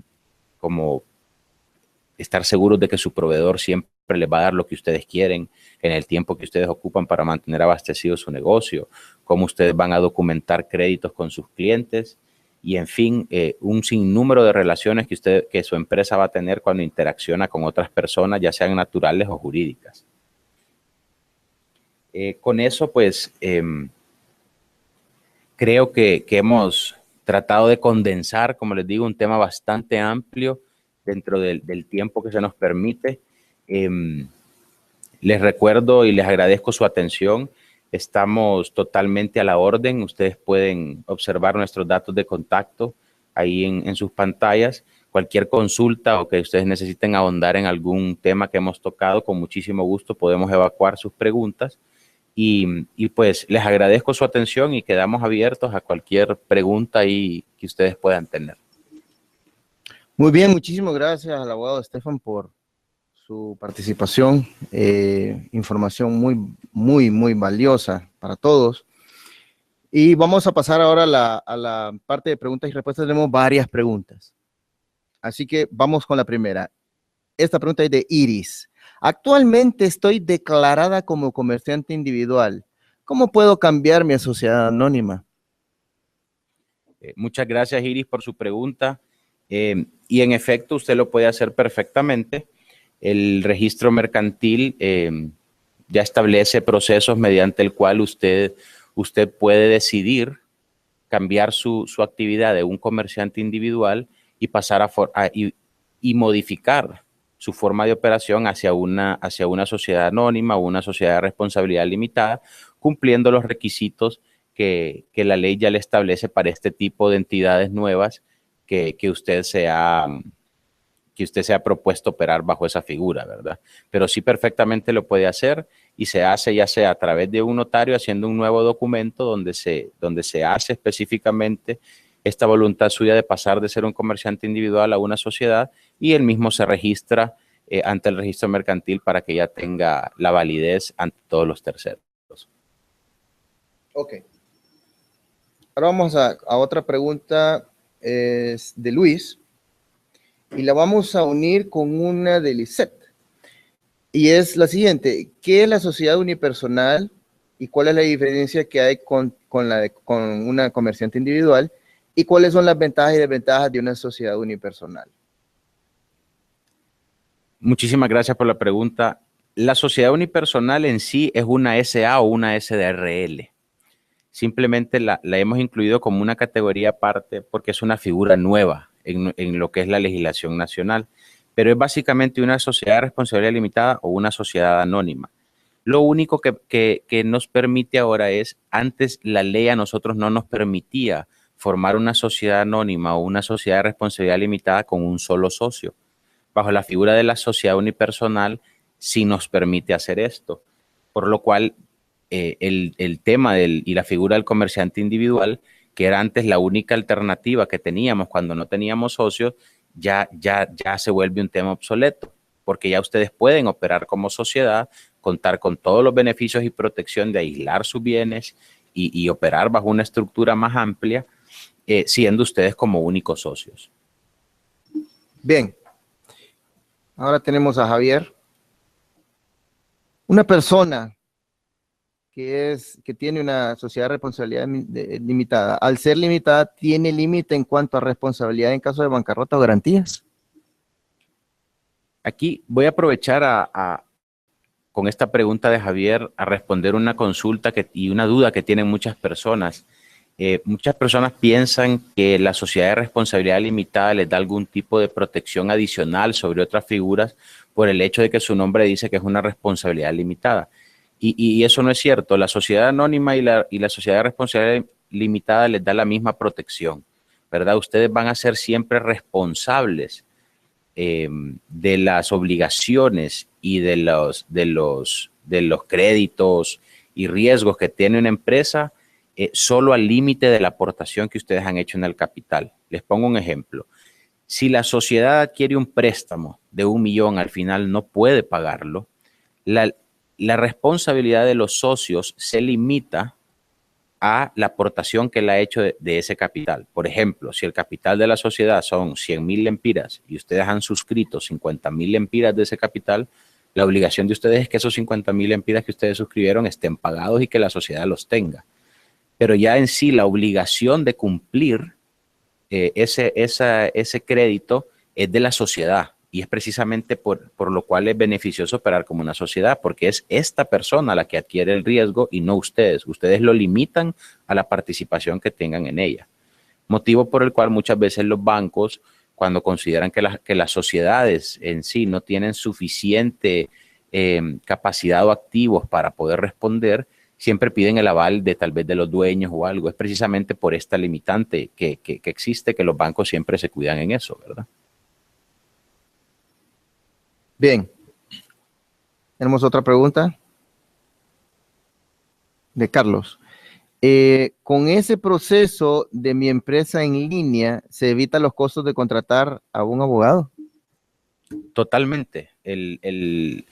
Speaker 2: estar seguros de que su proveedor siempre les va a dar lo que ustedes quieren en el tiempo que ustedes ocupan para mantener abastecido su negocio, cómo ustedes van a documentar créditos con sus clientes, y en fin, un sinnúmero de relaciones que su empresa va a tener cuando interacciona con otras personas, ya sean naturales o jurídicas. Con eso, pues, creo que hemos tratado de condensar, como les digo, un tema bastante amplio dentro del tiempo que se nos permite. Les recuerdo y les agradezco su atención. Estamos totalmente a la orden. Ustedes pueden observar nuestros datos de contacto ahí en sus pantallas. Cualquier consulta o que ustedes necesiten ahondar en algún tema que hemos tocado, con muchísimo gusto podemos evacuar sus preguntas. Y pues les agradezco su atención y quedamos abiertos a cualquier pregunta ahí que ustedes puedan tener.
Speaker 3: Muy bien, muchísimas gracias al abogado Estefan por su participación. Información muy valiosa para todos. Y vamos a pasar ahora a la parte de preguntas y respuestas. Tenemos varias preguntas. Así que vamos con la primera. Esta pregunta es de Iris. Actualmente estoy declarada como comerciante individual. ¿Cómo puedo cambiar mi sociedad anónima?
Speaker 2: Muchas gracias, Iris, por su pregunta. Y en efecto, usted lo puede hacer perfectamente. El registro mercantil ya establece procesos mediante el cual usted puede decidir cambiar su actividad de un comerciante individual y pasar y modificar su forma de operación hacia una sociedad anónima o una sociedad de responsabilidad limitada, cumpliendo los requisitos que la ley ya le establece para este tipo de entidades nuevas que usted se ha propuesto operar bajo esa figura, ¿verdad? Pero sí perfectamente lo puede hacer y se hace ya sea a través de un notario haciendo un nuevo documento donde se hace específicamente esta voluntad suya de pasar de ser un comerciante individual a una sociedad y él mismo se registra ante el registro mercantil para que ya tenga la validez ante todos los terceros.
Speaker 3: Ok. Ahora vamos a otra pregunta, es de Luis, y la vamos a unir con una de Lisette. Y es la siguiente: ¿qué es la sociedad unipersonal y cuál es la diferencia que hay con una comerciante individual? ¿Y cuáles son las ventajas y desventajas de una sociedad unipersonal?
Speaker 2: Muchísimas gracias por la pregunta. La sociedad unipersonal en sí es una SA o una SDRL. Simplemente la hemos incluido como una categoría aparte porque es una figura nueva en lo que es la legislación nacional, pero es básicamente una sociedad de responsabilidad limitada o una sociedad anónima. Lo único que nos permite ahora es, antes la ley a nosotros no nos permitía formar una sociedad anónima o una sociedad de responsabilidad limitada con un solo socio. Bajo la figura de la sociedad unipersonal sí nos permite hacer esto, por lo cual el tema y la figura del comerciante individual, que era antes la única alternativa que teníamos cuando no teníamos socios, ya se vuelve un tema obsoleto, porque ya ustedes pueden operar como sociedad, contar con todos los beneficios y protección de aislar sus bienes y operar bajo una estructura más amplia, siendo ustedes como únicos socios.
Speaker 3: Bien, ahora tenemos a Javier. Una persona que tiene una sociedad de responsabilidad limitada, al ser limitada, ¿tiene límite en cuanto a responsabilidad en caso de bancarrota o garantías?
Speaker 2: Aquí voy a aprovechar con esta pregunta de Javier a responder una consulta y una duda que tienen muchas personas. Muchas personas piensan que la sociedad de responsabilidad limitada les da algún tipo de protección adicional sobre otras figuras por el hecho de que su nombre dice que es una responsabilidad limitada. Y eso no es cierto. La sociedad anónima y la sociedad de responsabilidad limitada les da la misma protección, ¿verdad? Ustedes van a ser siempre responsables de las obligaciones y de los créditos y riesgos que tiene una empresa solo al límite de la aportación que ustedes han hecho en el capital. Les pongo un ejemplo. Si la sociedad adquiere un préstamo de 1 millón, al final no puede pagarlo, la responsabilidad de los socios se limita a la aportación que él ha hecho de ese capital. Por ejemplo, si el capital de la sociedad son 100,000 lempiras y ustedes han suscrito 50,000 lempiras de ese capital, la obligación de ustedes es que esos 50,000 lempiras que ustedes suscribieron estén pagados y que la sociedad los tenga. Pero ya en sí la obligación de cumplir ese crédito es de la sociedad. Y es precisamente por lo cual es beneficioso operar como una sociedad, porque es esta persona la que adquiere el riesgo y no ustedes. Ustedes lo limitan a la participación que tengan en ella. Motivo por el cual muchas veces los bancos, cuando consideran que las sociedades en sí no tienen suficiente capacidad o activos para poder responder, siempre piden el aval de tal vez de los dueños o algo. Es precisamente por esta limitante que existe, que los bancos siempre se cuidan en eso, ¿verdad?
Speaker 3: Bien. Tenemos otra pregunta de Carlos. Con ese proceso de mi empresa en línea, ¿se evitan los costos de contratar a un abogado?
Speaker 2: Totalmente. El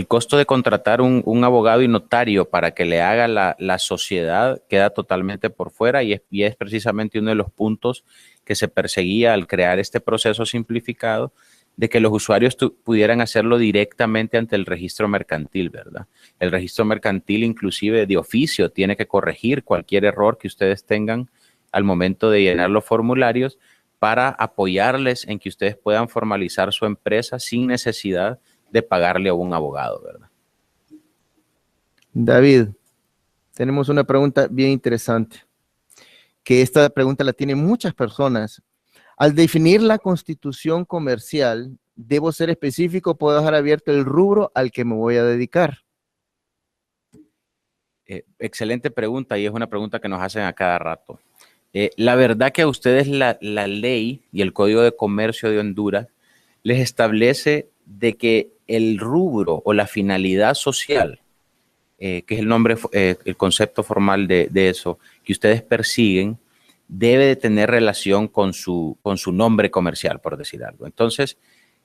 Speaker 2: costo de contratar un abogado y notario para que le haga la sociedad queda totalmente por fuera y es precisamente uno de los puntos que se perseguía al crear este proceso simplificado de que los usuarios pudieran hacerlo directamente ante el registro mercantil, ¿verdad? El registro mercantil inclusive de oficio tiene que corregir cualquier error que ustedes tengan al momento de llenar los formularios para apoyarles en que ustedes puedan formalizar su empresa sin necesidad de pagarle a un abogado, ¿verdad?
Speaker 3: David, tenemos una pregunta bien interesante, que esta pregunta la tienen muchas personas. Al definir la constitución comercial, ¿debo ser específico o puedo dejar abierto el rubro al que me voy a dedicar?
Speaker 2: Excelente pregunta y es una pregunta que nos hacen a cada rato. La verdad que a ustedes la ley y el Código de Comercio de Honduras les establece de que el rubro o la finalidad social, que es el nombre, el concepto formal de eso, que ustedes persiguen, debe de tener relación con su nombre comercial, por decir algo. Entonces,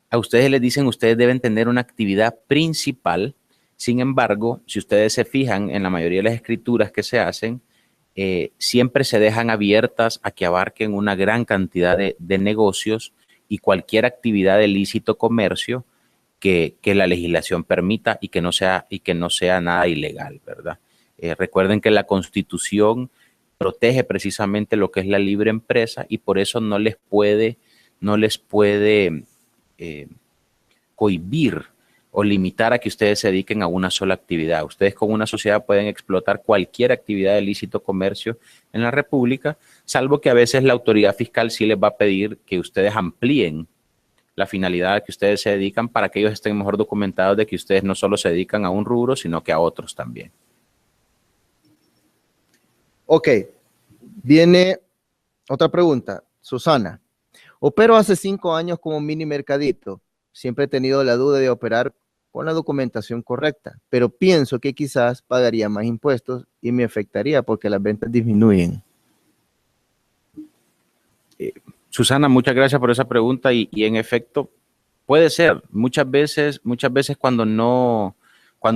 Speaker 2: a ustedes les dicen, ustedes deben tener una actividad principal. Sin embargo, si ustedes se fijan en la mayoría de las escrituras que se hacen, siempre se dejan abiertas a que abarquen una gran cantidad de negocios y cualquier actividad de lícito comercio que la legislación permita y que no sea nada ilegal, ¿verdad? Recuerden que la Constitución protege precisamente lo que es la libre empresa y por eso no les puede cohibir o limitar a que ustedes se dediquen a una sola actividad. Ustedes con una sociedad pueden explotar cualquier actividad de lícito comercio en la República, salvo que a veces la autoridad fiscal sí les va a pedir que ustedes amplíen la finalidad a que ustedes se dedican para que ellos estén mejor documentados de que ustedes no solo se dedican a un rubro, sino que a otros también.
Speaker 3: Ok, viene otra pregunta. Susana, opero hace 5 años como mini mercadito. Siempre he tenido la duda de operar con la documentación correcta, pero pienso que quizás pagaría más impuestos y me afectaría porque las ventas disminuyen.
Speaker 2: Susana, muchas gracias por esa pregunta y en efecto puede ser. Muchas veces cuando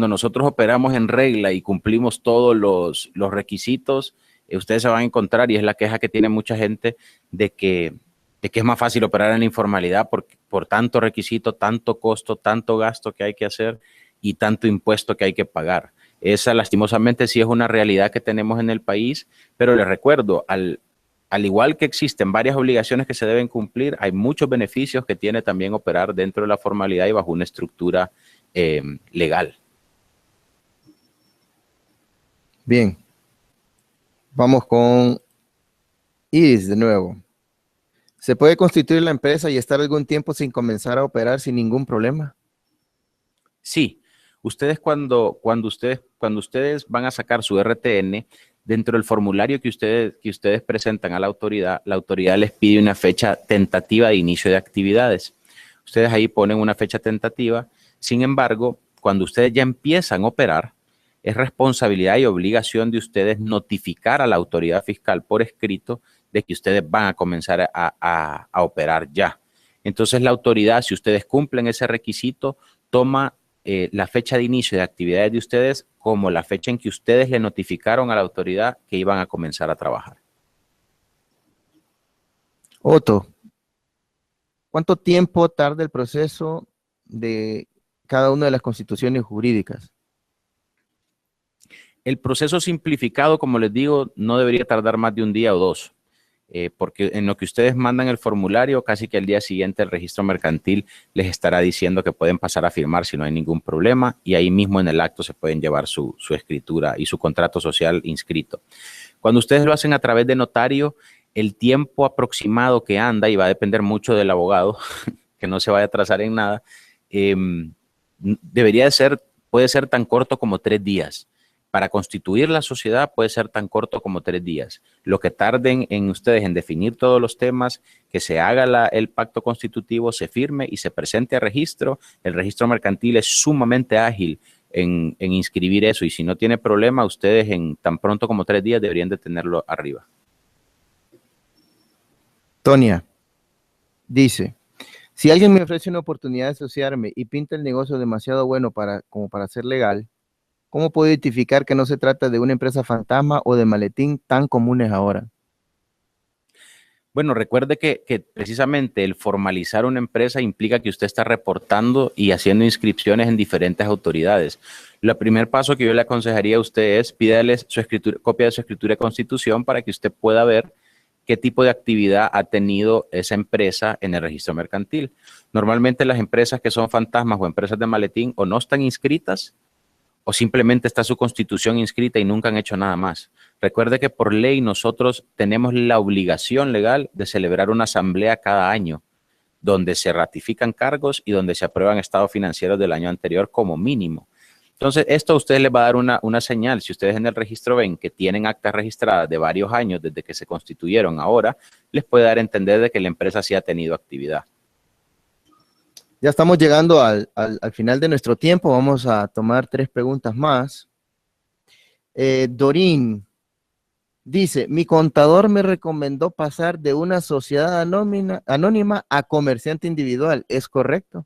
Speaker 2: nosotros operamos en regla y cumplimos todos los requisitos, ustedes se van a encontrar, y es la queja que tiene mucha gente, de que es más fácil operar en la informalidad por tanto requisito, tanto costo, tanto gasto que hay que hacer y tanto impuesto que hay que pagar. Esa lastimosamente sí es una realidad que tenemos en el país, pero les recuerdo, al igual que existen varias obligaciones que se deben cumplir, hay muchos beneficios que tiene también operar dentro de la formalidad y bajo una estructura legal.
Speaker 3: Bien. Vamos con Iris de nuevo. ¿Se puede constituir la empresa y estar algún tiempo sin comenzar a operar sin ningún problema?
Speaker 2: Sí. Ustedes cuando ustedes van a sacar su RTN, dentro del formulario que ustedes presentan a la autoridad les pide una fecha tentativa de inicio de actividades. Ustedes ahí ponen una fecha tentativa. Sin embargo, cuando ustedes ya empiezan a operar, es responsabilidad y obligación de ustedes notificar a la autoridad fiscal por escrito de que ustedes van a comenzar a operar ya. Entonces la autoridad, si ustedes cumplen ese requisito, toma la fecha de inicio de actividades de ustedes como la fecha en que ustedes le notificaron a la autoridad que iban a comenzar a trabajar.
Speaker 3: Otto, ¿cuánto tiempo tarda el proceso de cada una de las constituciones jurídicas?
Speaker 2: El proceso simplificado, como les digo, no debería tardar más de un día o dos. Porque en lo que ustedes mandan el formulario, casi que al día siguiente el registro mercantil les estará diciendo que pueden pasar a firmar si no hay ningún problema, y ahí mismo en el acto se pueden llevar su escritura y su contrato social inscrito. Cuando ustedes lo hacen a través de notario, el tiempo aproximado que anda, y va a depender mucho del abogado, que no se vaya a atrasar en nada, puede ser tan corto como 3 días. Para constituir la sociedad puede ser tan corto como 3 días. Lo que tarden en ustedes en definir todos los temas, que se haga el pacto constitutivo, se firme y se presente a registro. El registro mercantil es sumamente ágil en inscribir eso, y si no tiene problema, ustedes en tan pronto como 3 días deberían de tenerlo arriba.
Speaker 3: Tonia dice, si alguien me ofrece una oportunidad de asociarme y pinta el negocio demasiado bueno como para ser legal, ¿cómo puedo identificar que no se trata de una empresa fantasma o de maletín tan comunes ahora?
Speaker 2: Bueno, recuerde que precisamente el formalizar una empresa implica que usted está reportando y haciendo inscripciones en diferentes autoridades. El primer paso que yo le aconsejaría a usted es pídale copia de su escritura de constitución para que usted pueda ver qué tipo de actividad ha tenido esa empresa en el registro mercantil. Normalmente las empresas que son fantasmas o empresas de maletín o no están inscritas o simplemente está su constitución inscrita y nunca han hecho nada más. Recuerde que por ley nosotros tenemos la obligación legal de celebrar una asamblea cada año donde se ratifican cargos y donde se aprueban estados financieros del año anterior como mínimo. Entonces, esto a ustedes les va a dar una señal. Si ustedes en el registro ven que tienen actas registradas de varios años desde que se constituyeron ahora, les puede dar a entender de que la empresa sí ha tenido actividad.
Speaker 3: Ya estamos llegando al final de nuestro tiempo. Vamos a tomar 3 preguntas más. Dorín dice, mi contador me recomendó pasar de una sociedad anónima a comerciante individual. ¿Es correcto?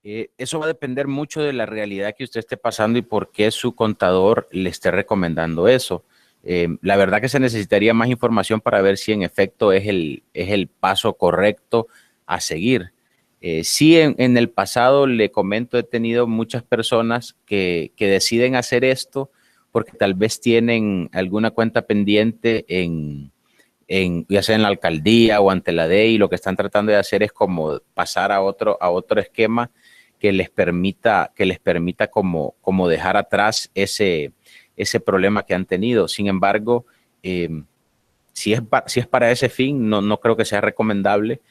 Speaker 2: Eso va a depender mucho de la realidad que usted esté pasando y por qué su contador le esté recomendando eso. La verdad que se necesitaría más información para ver si en efecto es el paso correcto a seguir. Sí, en el pasado, le comento, he tenido muchas personas que deciden hacer esto porque tal vez tienen alguna cuenta pendiente ya sea en la alcaldía o ante la DEI, y lo que están tratando de hacer es como pasar a otro esquema que les permita como dejar atrás ese problema que han tenido. Sin embargo, si es para ese fin, no creo que sea recomendable,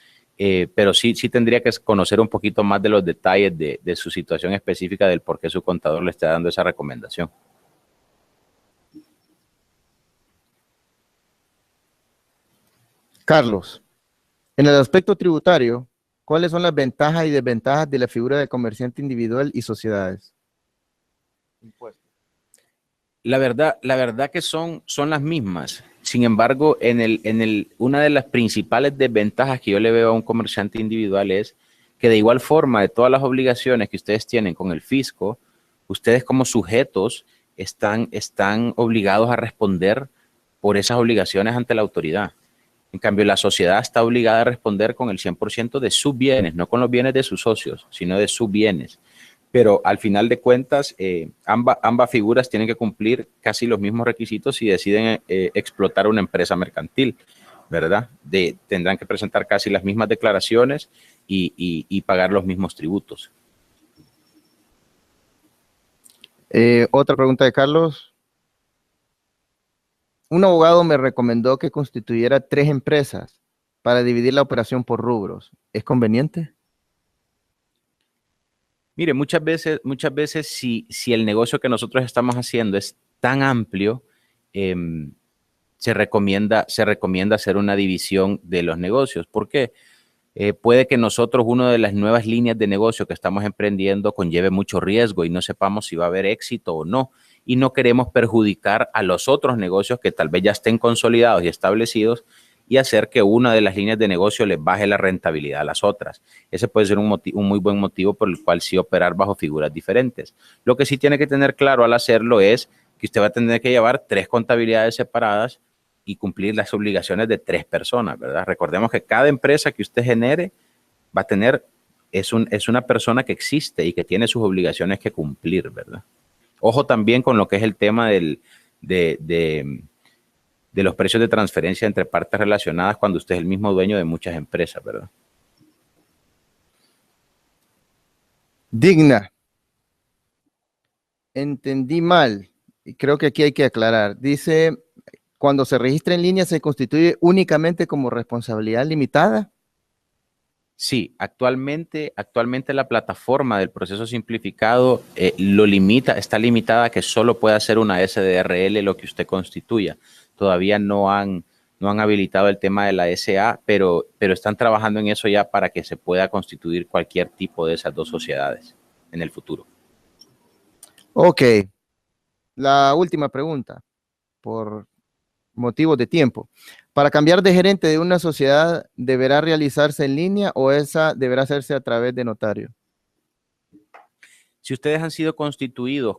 Speaker 2: pero sí tendría que conocer un poquito más de los detalles de su situación específica, del por qué su contador le está dando esa recomendación.
Speaker 3: Carlos, en el aspecto tributario, ¿cuáles son las ventajas y desventajas de la figura de comerciante individual y sociedades?
Speaker 2: Impuestos. La verdad que son las mismas. Sin embargo, una de las principales desventajas que yo le veo a un comerciante individual es que, de igual forma, de todas las obligaciones que ustedes tienen con el fisco, ustedes como sujetos están obligados a responder por esas obligaciones ante la autoridad. En cambio, la sociedad está obligada a responder con el 100% de sus bienes, no con los bienes de sus socios, sino de sus bienes. Pero al final de cuentas, ambas figuras tienen que cumplir casi los mismos requisitos si deciden explotar una empresa mercantil, ¿verdad? Tendrán que presentar casi las mismas declaraciones y pagar los mismos tributos.
Speaker 3: Otra pregunta de Carlos. Un abogado me recomendó que constituyera 3 empresas para dividir la operación por rubros. ¿Es conveniente?
Speaker 2: Mire, muchas veces si el negocio que nosotros estamos haciendo es tan amplio, se recomienda hacer una división de los negocios. ¿Por qué? Puede que nosotros, una de las nuevas líneas de negocio que estamos emprendiendo, conlleve mucho riesgo y no sepamos si va a haber éxito o no. Y no queremos perjudicar a los otros negocios que tal vez ya estén consolidados y establecidos, y hacer que una de las líneas de negocio les baje la rentabilidad a las otras. Ese puede ser un muy buen motivo por el cual sí operar bajo figuras diferentes. Lo que sí tiene que tener claro al hacerlo es que usted va a tener que llevar 3 contabilidades separadas y cumplir las obligaciones de 3 personas, ¿verdad? Recordemos que cada empresa que usted genere va a tener, es una persona que existe y que tiene sus obligaciones que cumplir, ¿verdad? Ojo también con lo que es el tema de los precios de transferencia entre partes relacionadas cuando usted es el mismo dueño de muchas empresas, ¿verdad?
Speaker 3: Digna. Entendí mal. Y creo que aquí hay que aclarar. Dice, cuando se registra en línea, ¿se constituye únicamente como responsabilidad limitada?
Speaker 2: Sí, actualmente la plataforma del proceso simplificado lo limita, está limitada a que solo pueda ser una SDRL lo que usted constituya. Todavía no han habilitado el tema de la SA, pero están trabajando en eso ya para que se pueda constituir cualquier tipo de esas 2 sociedades. en el futuro.
Speaker 3: Ok, la última pregunta, por motivos de tiempo. ¿Para cambiar de gerente de una sociedad deberá realizarse en línea o esa deberá hacerse a través de notario?
Speaker 2: Si ustedes han sido constituidos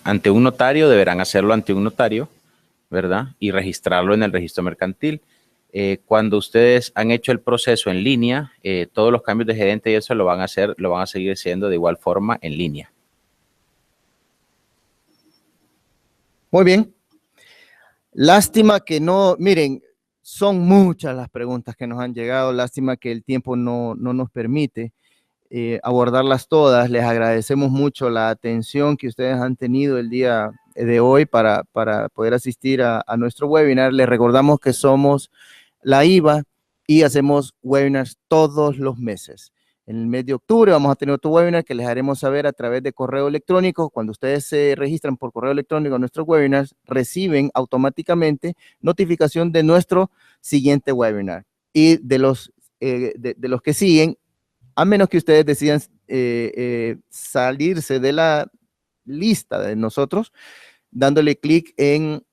Speaker 2: ante un notario, deberán hacerlo ante un notario, ¿verdad? Y registrarlo en el registro mercantil. Cuando ustedes han hecho el proceso en línea, todos los cambios de gerente y eso lo van a seguir haciendo de igual forma en línea.
Speaker 3: Muy bien. Lástima que no, miren, son muchas las preguntas que nos han llegado. Lástima que el tiempo no nos permite abordarlas todas. Les agradecemos mucho la atención que ustedes han tenido el día de hoy para poder asistir a nuestro webinar. Les recordamos que somos la IVA y hacemos webinars todos los meses. En el mes de octubre vamos a tener otro webinar que les haremos saber a través de correo electrónico. Cuando ustedes se registran por correo electrónico a nuestros webinars, reciben automáticamente notificación de nuestro siguiente webinar. Y de los que siguen, a menos que ustedes decidan salirse de la lista de nosotros, dándole clic en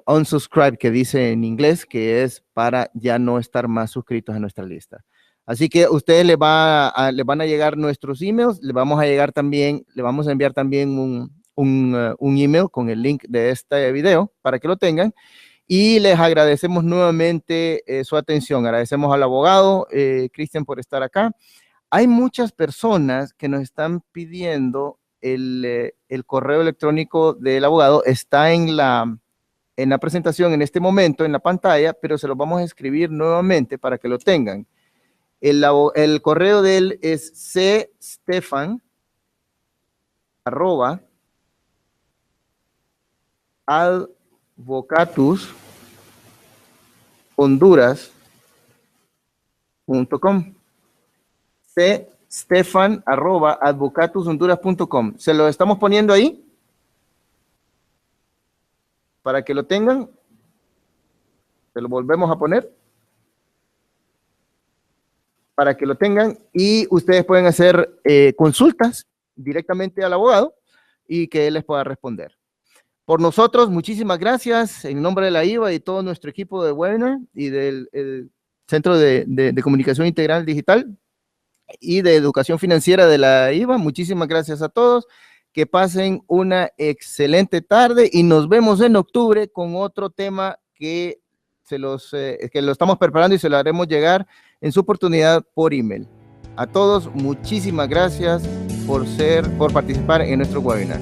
Speaker 3: unsubscribe, que dice en inglés, que es para ya no estar más suscritos a nuestra lista. Así que a ustedes les van a llegar nuestros emails, le vamos a enviar también un email con el link de este video para que lo tengan. Y les agradecemos nuevamente su atención. Agradecemos al abogado Cristian por estar acá. Hay muchas personas que nos están pidiendo el correo electrónico del abogado. Está en la presentación en este momento, en la pantalla, pero se lo vamos a escribir nuevamente para que lo tengan. El correo de él es cstefan@advocatushonduras.com. cstefan@advocatushonduras.com. Se lo estamos poniendo ahí para que lo tengan. Se lo volvemos a poner para que lo tengan y ustedes pueden hacer consultas directamente al abogado y que él les pueda responder. Por nosotros, muchísimas gracias en nombre de la IVA y todo nuestro equipo de webinar y del Centro de Comunicación Integral Digital y de Educación Financiera de la IVA. Muchísimas gracias a todos. Que pasen una excelente tarde y nos vemos en octubre con otro tema que lo estamos preparando y se lo haremos llegar en su oportunidad por email. A todos, muchísimas gracias por participar en nuestro webinar.